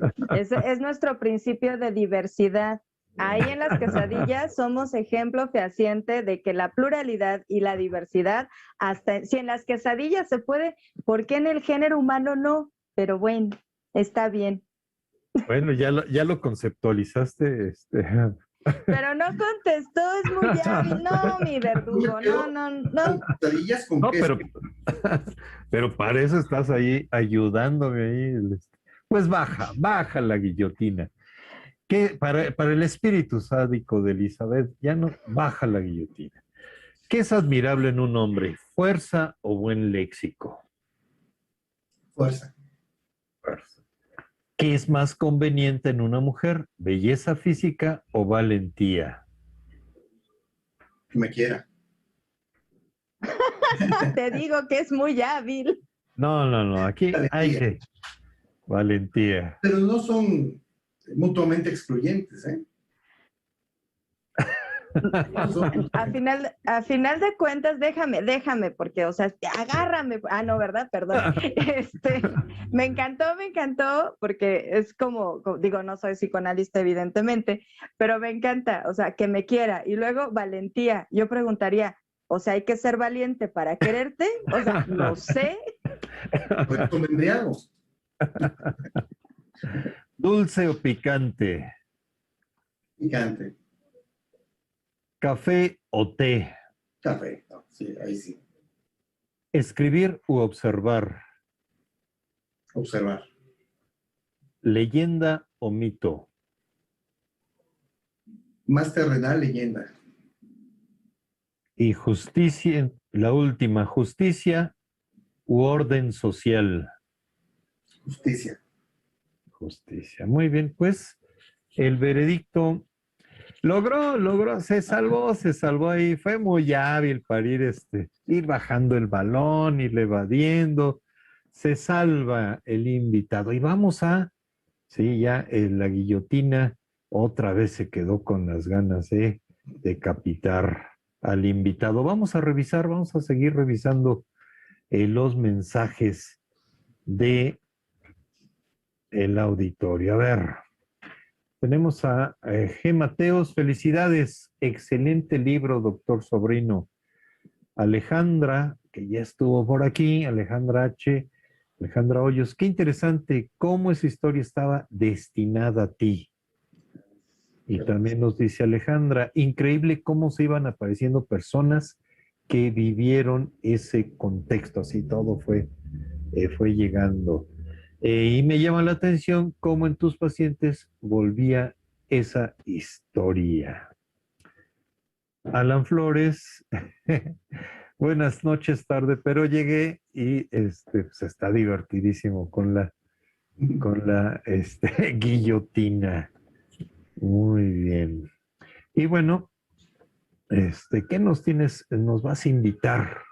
Es nuestro principio de diversidad. Ahí en las quesadillas somos ejemplo fehaciente de que la pluralidad y la diversidad, hasta si en las quesadillas se puede, ¿por qué en el género humano no? Pero bueno, está bien. Bueno, ya lo conceptualizaste. Pero no contestó, es muy hábil. No, mi verdugo, no. Quesadillas con queso. Pero para eso estás ahí ayudándome ahí. Pues baja la guillotina. ¿Qué, para el espíritu sádico de Elizabeth, ya no baja la guillotina? ¿Qué es admirable en un hombre? ¿Fuerza o buen léxico? Fuerza. ¿Qué es más conveniente en una mujer? ¿Belleza física o valentía? Que me quiera. Te digo que es muy hábil. No, aquí hay que... Valentía. Pero no son mutuamente excluyentes, ¿eh? A final de cuentas, déjame, porque, o sea, agárrame. Ah, no, ¿verdad? Perdón. Me encantó, porque es digo, no soy psicoanalista, evidentemente, pero me encanta, o sea, que me quiera. Y luego, valentía. Yo preguntaría, o sea, ¿hay que ser valiente para quererte? O sea, no sé. Pues me embriago. ¿Dulce o picante? Picante. ¿Café o té? Café. No, sí, ahí sí. ¿Escribir u observar? Observar. ¿Leyenda o mito? Más terrenal, leyenda. Y justicia, la última, justicia u orden social. Justicia. Justicia. Muy bien, pues el veredicto logró, se salvó ahí. Fue muy hábil para ir bajando el balón, ir evadiendo. Se salva el invitado. Y vamos sí, ya la guillotina otra vez se quedó con las ganas de decapitar al invitado. Vamos a seguir revisando los mensajes de el auditorio. A ver, tenemos a G. Mateos. Felicidades, excelente libro, doctor Sobrino. Alejandra, que ya estuvo por aquí, Alejandra H., Alejandra Hoyos, qué interesante cómo esa historia estaba destinada a ti. Y también nos dice Alejandra, increíble cómo se iban apareciendo personas que vivieron ese contexto, así todo fue llegando. Y me llama la atención cómo en tus pacientes volvía esa historia. Alan Flores, buenas noches, tarde, pero llegué y pues está divertidísimo con la guillotina. Muy bien. Y bueno, ¿qué nos vas a invitar?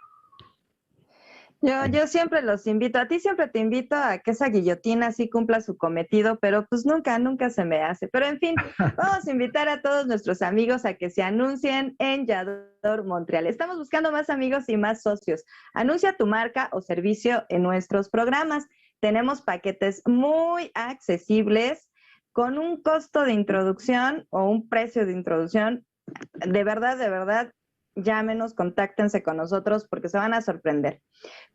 Yo siempre los invito, a ti siempre te invito a que esa guillotina sí cumpla su cometido, pero pues nunca se me hace. Pero en fin, vamos a invitar a todos nuestros amigos a que se anuncien en Yador Montreal. Estamos buscando más amigos y más socios. Anuncia tu marca o servicio en nuestros programas. Tenemos paquetes muy accesibles con un costo de introducción o un precio de introducción. De verdad, llámenos, contáctense con nosotros porque se van a sorprender.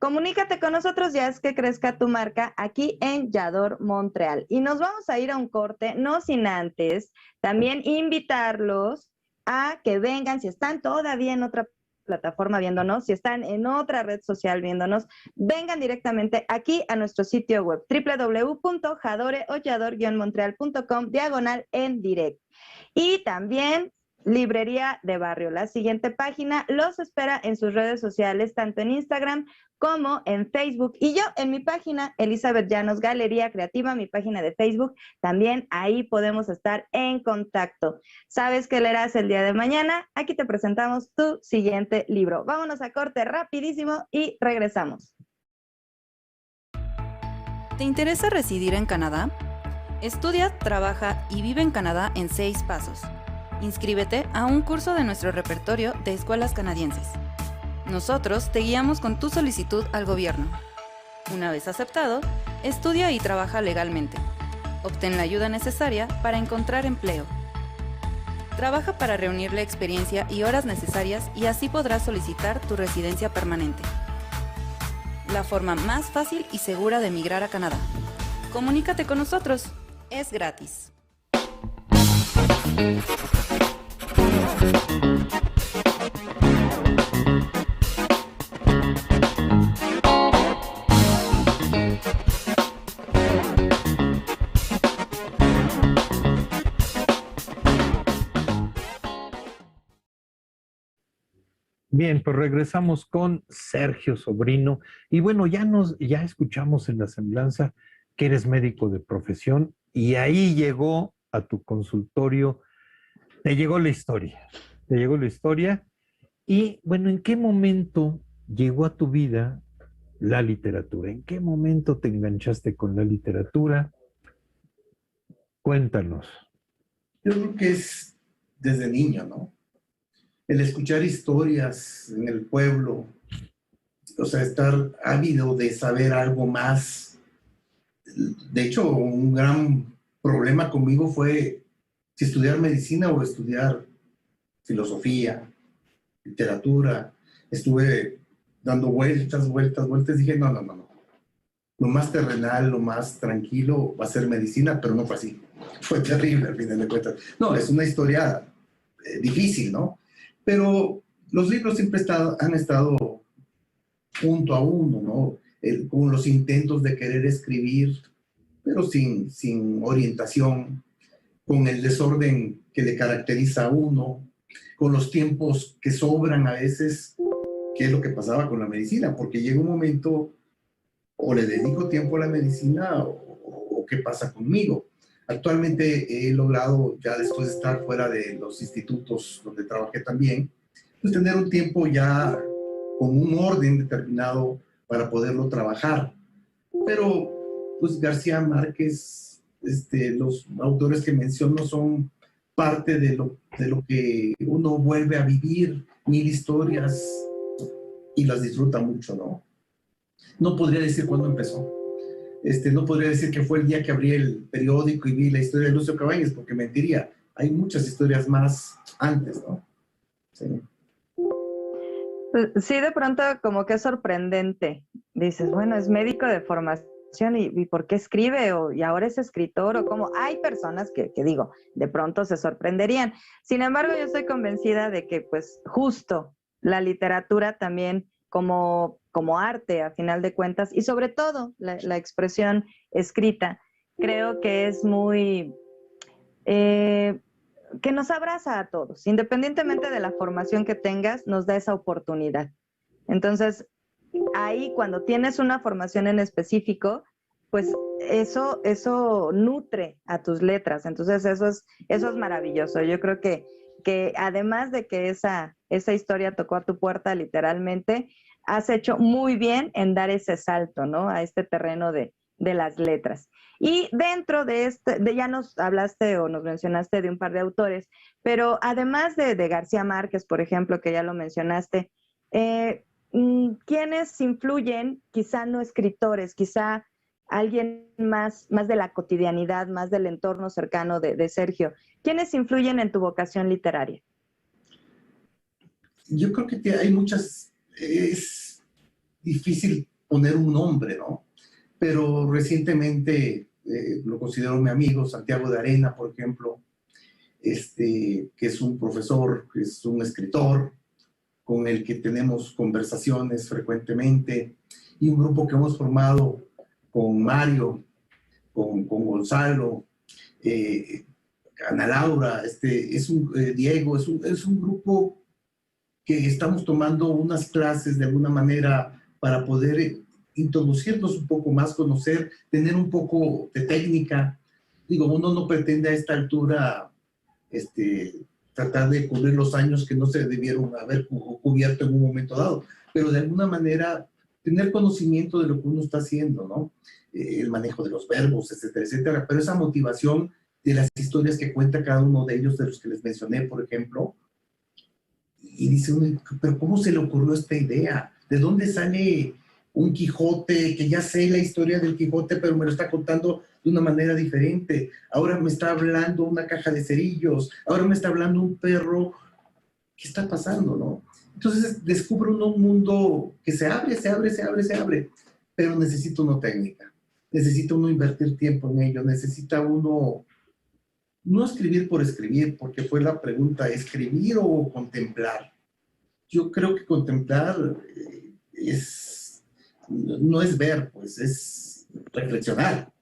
Comunícate con nosotros, ya es que crezca tu marca aquí en Yador Montreal. Y nos vamos a ir a un corte, no sin antes también invitarlos a que vengan, si están todavía en otra plataforma viéndonos, si están en otra red social viéndonos, vengan directamente aquí a nuestro sitio web www.yador-montreal.com/en direct. Y también Librería de Barrio. La siguiente página los espera en sus redes sociales, tanto en Instagram como en Facebook. Y yo en mi página, Elizabeth Llanos Galería Creativa, mi página de Facebook, también ahí podemos estar en contacto. ¿Sabes qué leerás el día de mañana? Aquí te presentamos tu siguiente libro. Vámonos a corte rapidísimo y regresamos. ¿Te interesa residir en Canadá? Estudia, trabaja y vive en Canadá en 6 pasos. Inscríbete a un curso de nuestro repertorio de escuelas canadienses. Nosotros te guiamos con tu solicitud al gobierno. Una vez aceptado, estudia y trabaja legalmente. Obtén la ayuda necesaria para encontrar empleo. Trabaja para reunir la experiencia y horas necesarias y así podrás solicitar tu residencia permanente. La forma más fácil y segura de emigrar a Canadá. Comunícate con nosotros. Es gratis. Bien, pues regresamos con Sergio Sobrino. Y bueno, ya escuchamos en la semblanza que eres médico de profesión y ahí llegó a tu consultorio, te llegó la historia y bueno, ¿en qué momento llegó a tu vida la literatura? ¿En qué momento te enganchaste con la literatura? Cuéntanos. Yo creo que es desde niño, ¿no? El escuchar historias en el pueblo, o sea, estar ávido de saber algo más. De hecho, un gran problema conmigo fue si estudiar medicina o estudiar filosofía, literatura. Estuve dando vueltas, dije, no. Lo más terrenal, lo más tranquilo va a ser medicina, pero no fue así. Fue terrible al final de cuentas. No, es una historia difícil, ¿no? Pero los libros siempre han estado junto a uno, ¿no? Con los intentos de querer escribir, pero sin orientación, con el desorden que le caracteriza a uno, con los tiempos que sobran a veces, que es lo que pasaba con la medicina, porque llega un momento, o le dedico tiempo a la medicina, o qué pasa conmigo. Actualmente he logrado, ya después de estar fuera de los institutos donde trabajé también, pues tener un tiempo ya con un orden determinado para poderlo trabajar. Pero, pues García Márquez, los autores que menciono son parte de lo que uno vuelve a vivir, 1000 historias, y las disfruta mucho, ¿no? No podría decir cuándo empezó. No podría decir que fue el día que abrí el periódico y vi la historia de Lucio Cabañas, porque mentiría. Hay muchas historias más antes, ¿no? Sí. Sí, de pronto como que es sorprendente. Dices, bueno, es médico de formación y ¿por qué escribe? Y ahora es escritor, o como hay personas que digo, de pronto se sorprenderían. Sin embargo, yo estoy convencida de que pues justo la literatura también como arte, a final de cuentas, y sobre todo la expresión escrita, creo que es muy, que nos abraza a todos, independientemente de la formación que tengas, nos da esa oportunidad. Entonces, ahí cuando tienes una formación en específico, pues eso nutre a tus letras, entonces eso es maravilloso. Yo creo que además de que esa historia tocó a tu puerta literalmente, has hecho muy bien en dar ese salto, ¿no? A este terreno de las letras. Y dentro de ya nos hablaste o nos mencionaste de un par de autores, pero además de García Márquez, por ejemplo, que ya lo mencionaste, ¿quiénes influyen, quizá no escritores, quizá alguien más de la cotidianidad, más del entorno cercano de Sergio? ¿Quiénes influyen en tu vocación literaria? Yo creo que hay muchas, es difícil poner un nombre, ¿no? Pero recientemente lo considero mi amigo Santiago de Arena, por ejemplo, que es un profesor, que es un escritor, con el que tenemos conversaciones frecuentemente, y un grupo que hemos formado con Mario, con Gonzalo, Ana Laura, Diego, es un grupo que estamos tomando unas clases de alguna manera para poder introducirnos un poco más, conocer, tener un poco de técnica. Digo, uno no pretende a esta altura tratar de cubrir los años que no se debieron haber cubierto en un momento dado, pero de alguna manera tener conocimiento de lo que uno está haciendo, ¿no? El manejo de los verbos, etcétera, etcétera, pero esa motivación de las historias que cuenta cada uno de ellos, de los que les mencioné, por ejemplo, y dice uno, pero ¿cómo se le ocurrió esta idea? ¿De dónde sale un Quijote, que ya sé la historia del Quijote, pero me lo está contando de una manera diferente? Ahora me está hablando una caja de cerillos, ahora me está hablando un perro. ¿Qué está pasando, no? Entonces descubre uno un mundo que se abre, pero necesita uno técnica, necesita uno invertir tiempo en ello, necesita uno no escribir por escribir, porque fue la pregunta, ¿escribir o contemplar? Yo creo que contemplar no es ver, pues es reflexionar,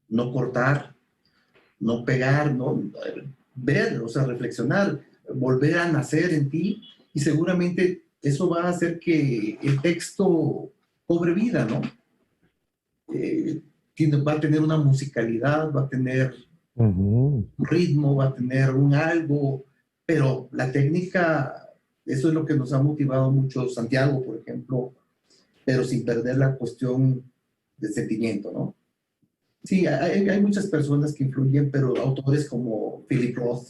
no cortar, no pegar, no ver, o sea, reflexionar, volver a nacer en ti, y seguramente eso va a hacer que el texto cobre vida, ¿no? va a tener una musicalidad, va a tener un ritmo, va a tener un algo, pero la técnica, eso es lo que nos ha motivado mucho Santiago, por ejemplo, pero sin perder la cuestión del sentimiento, ¿no? Sí, hay muchas personas que influyen, pero autores como Philip Roth,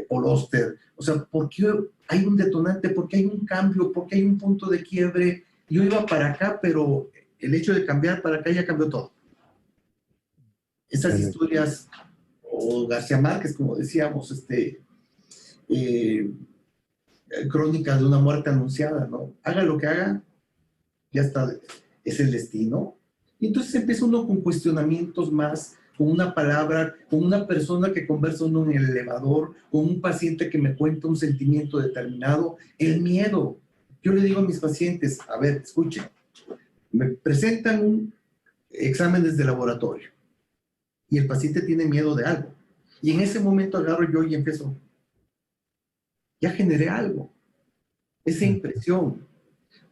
Paul Auster, o sea, ¿por qué hay un detonante? ¿Por qué hay un cambio? ¿Por qué hay un punto de quiebre? Yo iba para acá, pero el hecho de cambiar para acá ya cambió todo. Esas historias, o García Márquez, como decíamos, crónicas de una muerte anunciada, ¿no? Haga lo que haga, ya está, es el destino. Y entonces empieza uno con cuestionamientos más, con una palabra, con una persona que conversa uno en el elevador, con un paciente que me cuenta un sentimiento determinado, el miedo. Yo le digo a mis pacientes, a ver, escuchen, me presentan un examen de laboratorio y el paciente tiene miedo de algo. Y en ese momento agarro yo y empiezo, ya generé algo, esa impresión,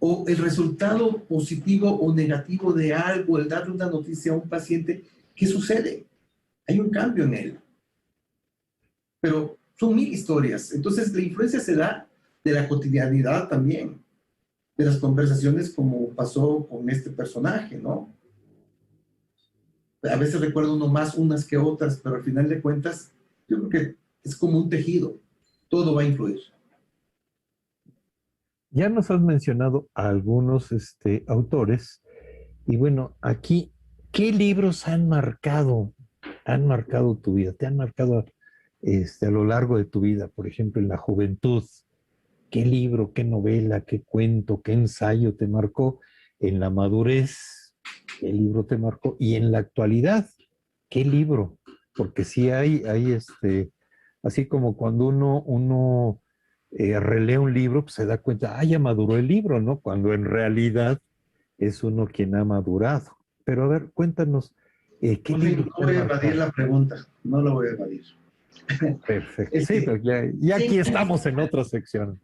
o el resultado positivo o negativo de algo, el darle una noticia a un paciente, ¿qué sucede? Hay un cambio en él. Pero son 1000 historias. Entonces la influencia se da de la cotidianidad también, de las conversaciones como pasó con este personaje, ¿no? A veces recuerdo uno más unas que otras, pero al final de cuentas, yo creo que es como un tejido. Todo va a influir. Ya nos has mencionado a algunos autores, y bueno, aquí, ¿qué libros han marcado tu vida? ¿Te han marcado a lo largo de tu vida? Por ejemplo, en la juventud, ¿qué libro, qué novela, qué cuento, qué ensayo te marcó? En la madurez, ¿qué libro te marcó? Y en la actualidad, ¿qué libro? Porque sí hay así como cuando uno relee un libro, pues se da cuenta, ya maduró el libro, ¿no? Cuando en realidad es uno quien ha madurado. Pero a ver, cuéntanos, ¿qué libro? No voy a evadir la pregunta, no lo voy a evadir. Perfecto. Sí, pero ya aquí estamos en otra sección.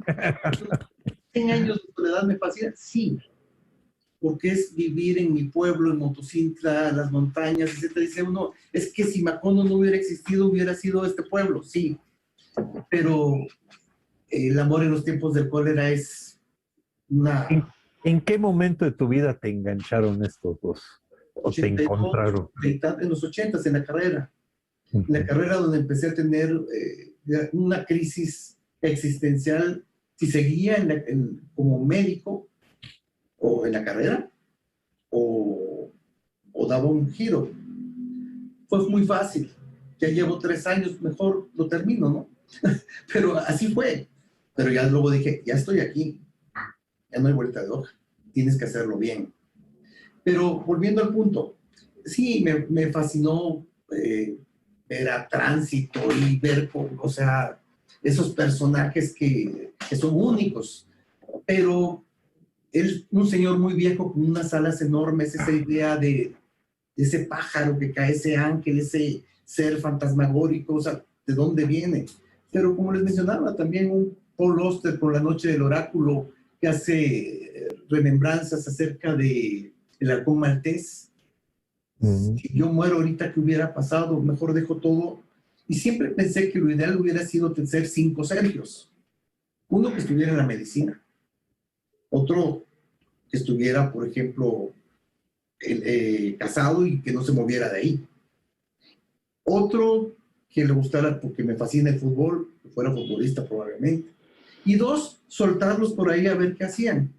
100 años de soledad me fascina, sí, porque es vivir en mi pueblo, en Motocintla, las montañas, etc. Dice uno, es que si Macondo no hubiera existido, hubiera sido este pueblo, sí, pero el amor en los tiempos del cólera es una... ¿En qué momento de tu vida te engancharon estos dos? ¿O 82, te encontraron? En los 80s, en la carrera. En la carrera donde empecé a tener una crisis existencial, si seguía como médico, o en la carrera, o daba un giro. Fue muy fácil. Ya llevo 3 años, mejor lo termino, ¿no? Pero así fue. Pero ya luego dije, ya estoy aquí, ya no hay vuelta de hoja, tienes que hacerlo bien. Pero volviendo al punto, sí, me fascinó ver a Tránsito y ver, o sea, esos personajes que son únicos, pero él, un señor muy viejo con unas alas enormes, esa idea de ese pájaro que cae, ese ángel, ese ser fantasmagórico, o sea, ¿de dónde viene? Pero como les mencionaba, también un Paul Auster con La noche del oráculo, que hace remembranzas acerca de el halcón maltés. Si yo muero ahorita, ¿qué hubiera pasado? Mejor dejo todo. Y siempre pensé que lo ideal hubiera sido ser 5 Sergios. Uno que estuviera en la medicina. Otro que estuviera, por ejemplo, casado y que no se moviera de ahí. Otro que le gustara, porque me fascina el fútbol, que fuera futbolista probablemente. Y 2, soltarlos por ahí a ver qué hacían.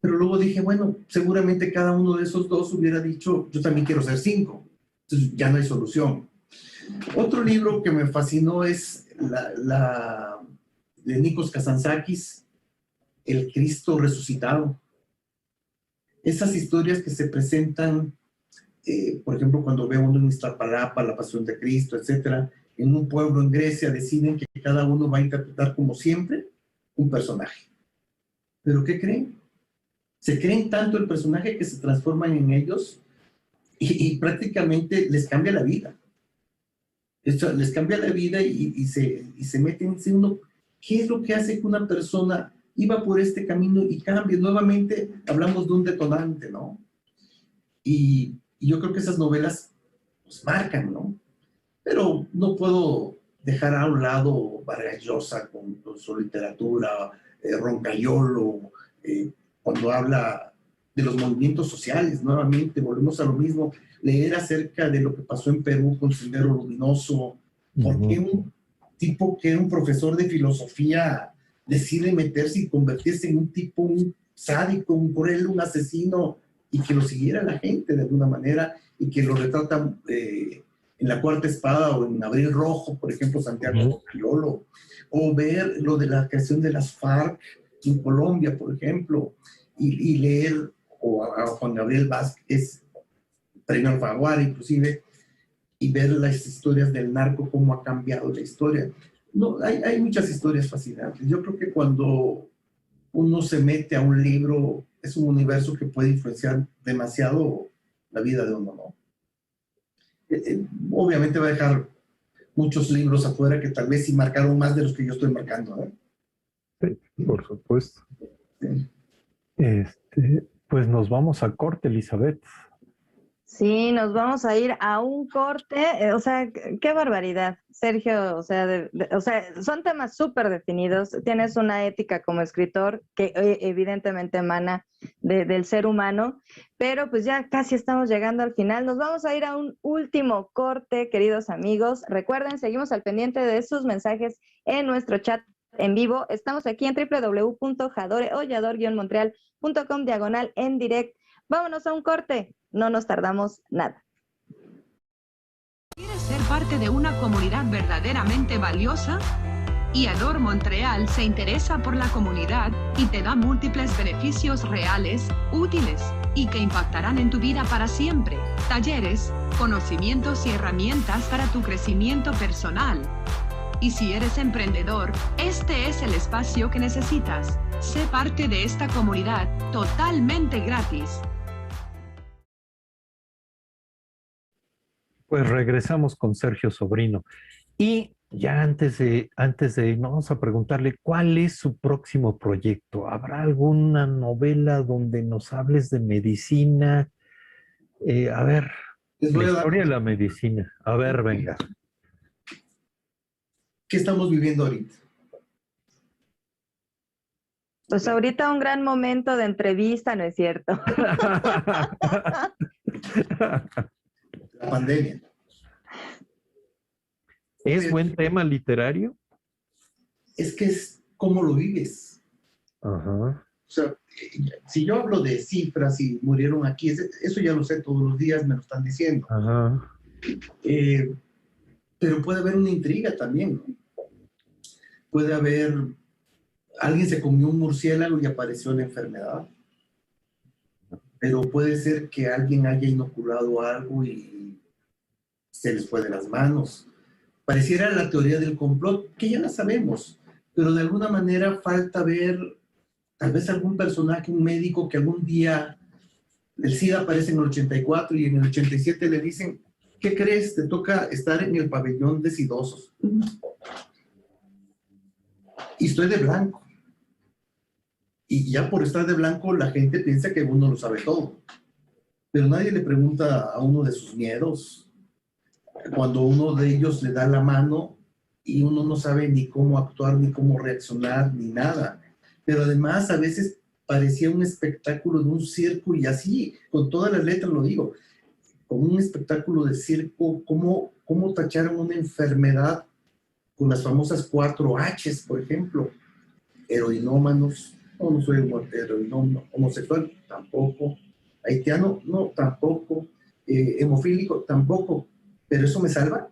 Pero luego dije, bueno, seguramente cada uno de esos 2 hubiera dicho, yo también quiero ser 5. Entonces ya no hay solución. Otro libro que me fascinó es de Nikos Kazantzakis, El Cristo resucitado. Esas historias que se presentan, por ejemplo, cuando ve uno en Iztapalapa, la Pasión de Cristo, etcétera, en un pueblo en Grecia deciden que cada uno va a interpretar como siempre un personaje. ¿Pero qué creen? Se creen tanto el personaje que se transforman en ellos y prácticamente les cambia la vida. Esto les cambia la vida y se meten en uno. ¿Qué es lo que hace que una persona iba por este camino y cambie? Nuevamente hablamos de un detonante, ¿no? Y Y yo creo que esas novelas pues marcan, ¿no? Pero no puedo dejar a un lado Vargas Llosa con su literatura, Roncayolo, cuando habla de los movimientos sociales, nuevamente volvemos a lo mismo, leer acerca de lo que pasó en Perú con Sendero Luminoso, porque un tipo que era un profesor de filosofía decide meterse y convertirse en un tipo, un sádico, un cruel, un asesino, y que lo siguiera la gente de alguna manera, y que lo retratan en La Cuarta Espada o en Abril Rojo, por ejemplo, Santiago Roncayolo, o ver lo de la creación de las FARC en Colombia, por ejemplo, y leer o a Juan Gabriel Vázquez, premio Alfaguara inclusive, y ver las historias del narco, cómo ha cambiado la historia. No, hay muchas historias fascinantes. Yo creo que cuando uno se mete a un libro, es un universo que puede influenciar demasiado la vida de uno, ¿no? Obviamente va a dejar muchos libros afuera que tal vez sí marcaron más de los que yo estoy marcando, ¿no? Sí, por supuesto. Sí. Pues nos vamos a corte, Elizabeth. Sí, nos vamos a ir a un corte. O sea, qué barbaridad, Sergio. O sea, son temas súper definidos. Tienes una ética como escritor que evidentemente emana del ser humano, pero pues ya casi estamos llegando al final. Nos vamos a ir a un último corte, queridos amigos. Recuerden, seguimos al pendiente de sus mensajes en nuestro chat en vivo. Estamos aquí en www.jadore-montreal.com/en direct. Vámonos a un corte. No nos tardamos nada. ¿Quieres ser parte de una comunidad verdaderamente valiosa? Adore Montreal se interesa por la comunidad y te da múltiples beneficios reales, útiles y que impactarán en tu vida para siempre. Talleres, conocimientos y herramientas para tu crecimiento personal. Y si eres emprendedor, este es el espacio que necesitas. Sé parte de esta comunidad totalmente gratis. Pues regresamos con Sergio Sobrino. Y ya antes de irnos, vamos a preguntarle cuál es su próximo proyecto. ¿Habrá alguna novela donde nos hables de medicina? A ver, la historia de la medicina. A ver, venga. ¿Qué estamos viviendo ahorita? Pues ahorita un gran momento de entrevista, ¿no es cierto? La pandemia. ¿Es buen tema literario? Es que es cómo lo vives. Ajá. O sea, si yo hablo de cifras y murieron aquí, eso ya lo sé todos los días, me lo están diciendo. Ajá. Pero puede haber una intriga también, ¿no? Puede haber, alguien se comió un murciélago y apareció la enfermedad. Pero puede ser que alguien haya inoculado algo y se les fue de las manos. Pareciera la teoría del complot, que ya la sabemos, pero de alguna manera falta ver tal vez algún personaje, un médico que algún día el SIDA aparece en el 84 y en el 87 le dicen, ¿qué crees? Te toca estar en el pabellón de sidosos. Y estoy de blanco. Y ya por estar de blanco la gente piensa que uno lo sabe todo. Pero nadie le pregunta a uno de sus miedos. Cuando uno de ellos le da la mano y uno no sabe ni cómo actuar, ni cómo reaccionar, ni nada. Pero además a veces parecía un espectáculo de un circo y así, con todas las letras lo digo, como un espectáculo de circo, cómo tacharon una enfermedad con las famosas 4 H's, por ejemplo. Heroinómanos, no soy heroinómano, homosexual, tampoco. Haitiano, no, tampoco. Hemofílico, tampoco. ¿Pero eso me salva?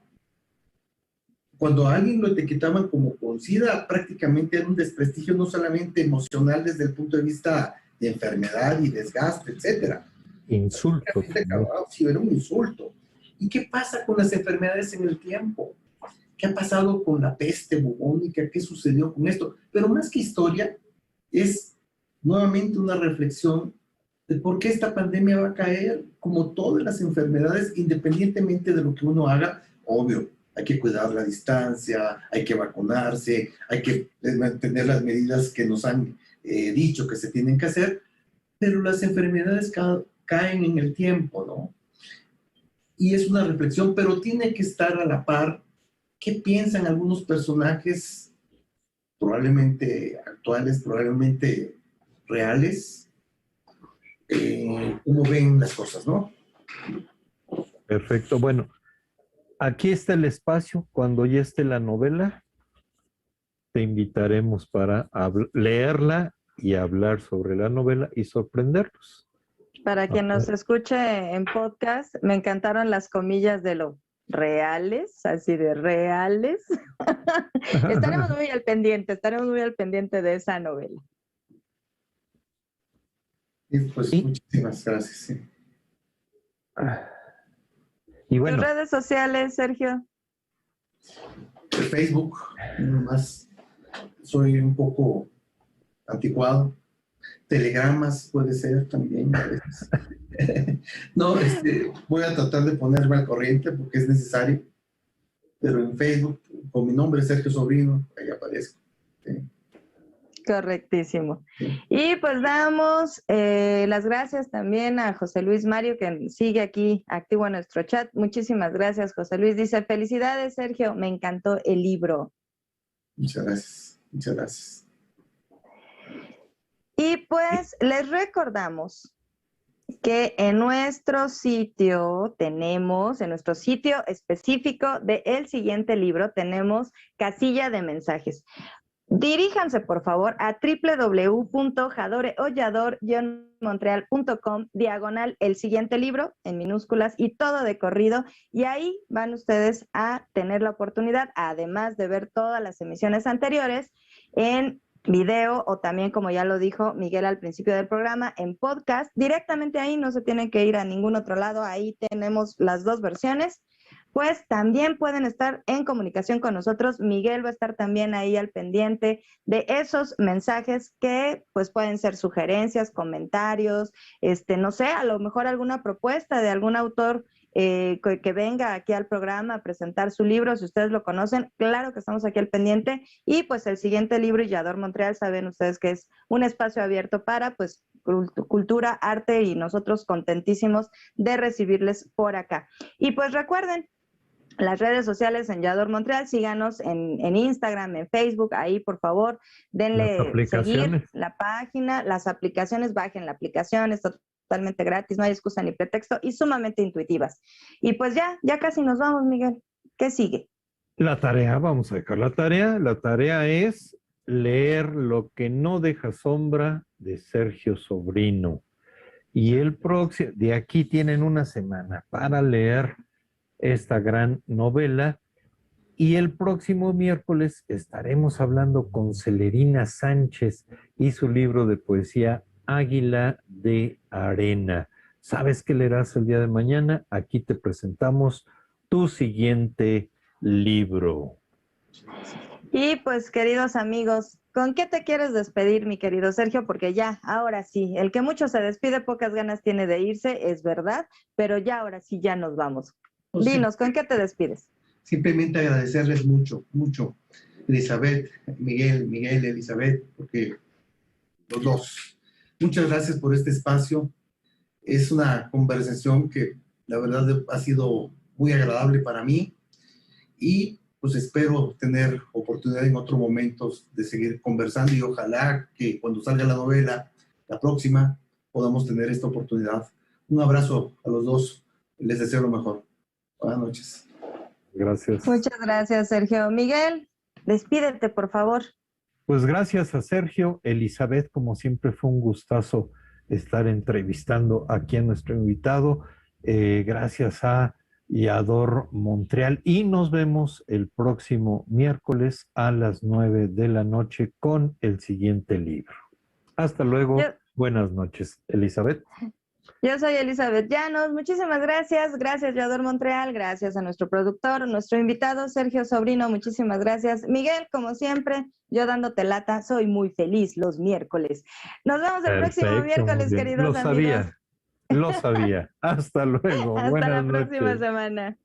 Cuando a alguien lo etiquetaban como con SIDA, prácticamente era un desprestigio no solamente emocional desde el punto de vista de enfermedad y desgaste, etcétera. Insulto. Sí, era un insulto. ¿Y qué pasa con las enfermedades en el tiempo? ¿Qué ha pasado con la peste bubónica? ¿Qué sucedió con esto? Pero más que historia, es nuevamente una reflexión de por qué esta pandemia va a caer, como todas las enfermedades, independientemente de lo que uno haga. Obvio, hay que cuidar la distancia, hay que vacunarse, hay que mantener las medidas que nos han dicho que se tienen que hacer, pero las enfermedades caen en el tiempo, ¿no? y es una reflexión, pero tiene que estar a la par. ¿Qué piensan algunos personajes, probablemente actuales, probablemente reales? ¿Cómo ven las cosas, no? Perfecto. Bueno, aquí está el espacio. Cuando ya esté la novela, te invitaremos para leerla y hablar sobre la novela y sorprenderlos. Para quien nos escuche en podcast, me encantaron las comillas de lo reales, así de reales. Estaremos muy al pendiente de esa novela. Y pues muchísimas gracias. Sí. Y bueno, ¿Tus redes sociales, Sergio? El Facebook, nomás soy un poco anticuado. Telegramas puede ser también a veces. No, voy a tratar de ponerme al corriente porque es necesario. Pero en Facebook, con mi nombre, Sergio Sobrino, ahí aparezco. ¿Sí? Correctísimo. Y pues damos las gracias también a José Luis Mario, que sigue aquí activo en nuestro chat. Muchísimas gracias, José Luis. Dice, felicidades, Sergio, me encantó el libro. Muchas gracias, muchas gracias. Y pues les recordamos que en nuestro sitio tenemos, en nuestro sitio específico del siguiente libro, tenemos casilla de mensajes. Diríjanse, por favor, a www.jadoreollador-montreal.com/, el siguiente libro, en minúsculas y todo de corrido, y ahí van ustedes a tener la oportunidad, además de ver todas las emisiones anteriores, en video o también, como ya lo dijo Miguel al principio del programa, en podcast. Directamente ahí, no se tienen que ir a ningún otro lado, ahí tenemos las dos versiones. Pues también pueden estar en comunicación con nosotros. Miguel va a estar también ahí al pendiente de esos mensajes que pues pueden ser sugerencias, comentarios, no sé, a lo mejor alguna propuesta de algún autor que venga aquí al programa a presentar su libro, si ustedes lo conocen, claro que estamos aquí al pendiente. Y pues el siguiente libro, Yador Montreal, saben ustedes que es un espacio abierto para pues cultura, arte, y nosotros contentísimos de recibirles por acá. Y pues recuerden, las redes sociales en Yador Montreal, síganos en Instagram, en Facebook, ahí por favor, denle seguir la página, las aplicaciones, bajen la aplicación, está totalmente gratis, no hay excusa ni pretexto y sumamente intuitivas. Y pues ya casi nos vamos, Miguel. ¿Qué sigue? La tarea, vamos a dejar la tarea. La tarea es leer Lo que no deja sombra de Sergio Sobrino. Y el próximo, de aquí tienen una semana para leer esta gran novela, y el próximo miércoles estaremos hablando con Celerina Sánchez y su libro de poesía Águila de Arena. ¿Sabes qué leerás el día de mañana? Aquí te presentamos tu siguiente libro. Y pues, queridos amigos, ¿con qué te quieres despedir, mi querido Sergio? Porque ya, ahora sí, el que mucho se despide, pocas ganas tiene de irse, es verdad, pero ya, ahora sí, ya nos vamos. Dinos, ¿con qué te despides? Simplemente agradecerles mucho, mucho, Elizabeth, Miguel, Elizabeth, porque los dos. Muchas gracias por este espacio. Es una conversación que la verdad ha sido muy agradable para mí y pues espero tener oportunidad en otros momentos de seguir conversando, y ojalá que cuando salga la novela, la próxima, podamos tener esta oportunidad. Un abrazo a los dos, les deseo lo mejor. Buenas noches. Gracias. Muchas gracias, Sergio. Miguel, despídete, por favor. Pues gracias a Sergio. Elizabeth, como siempre, fue un gustazo estar entrevistando aquí a nuestro invitado. Gracias a Yador Montreal, y nos vemos el próximo miércoles a las 9 de la noche con el siguiente libro. Hasta luego. Buenas noches, Elizabeth. Yo soy Elizabeth Llanos, muchísimas gracias, Yador Montreal, gracias a nuestro productor, nuestro invitado Sergio Sobrino, muchísimas gracias. Miguel, como siempre, yo dándote lata, soy muy feliz los miércoles. Nos vemos el próximo miércoles, queridos amigos. Lo sabía. Hasta luego. Hasta la próxima semana.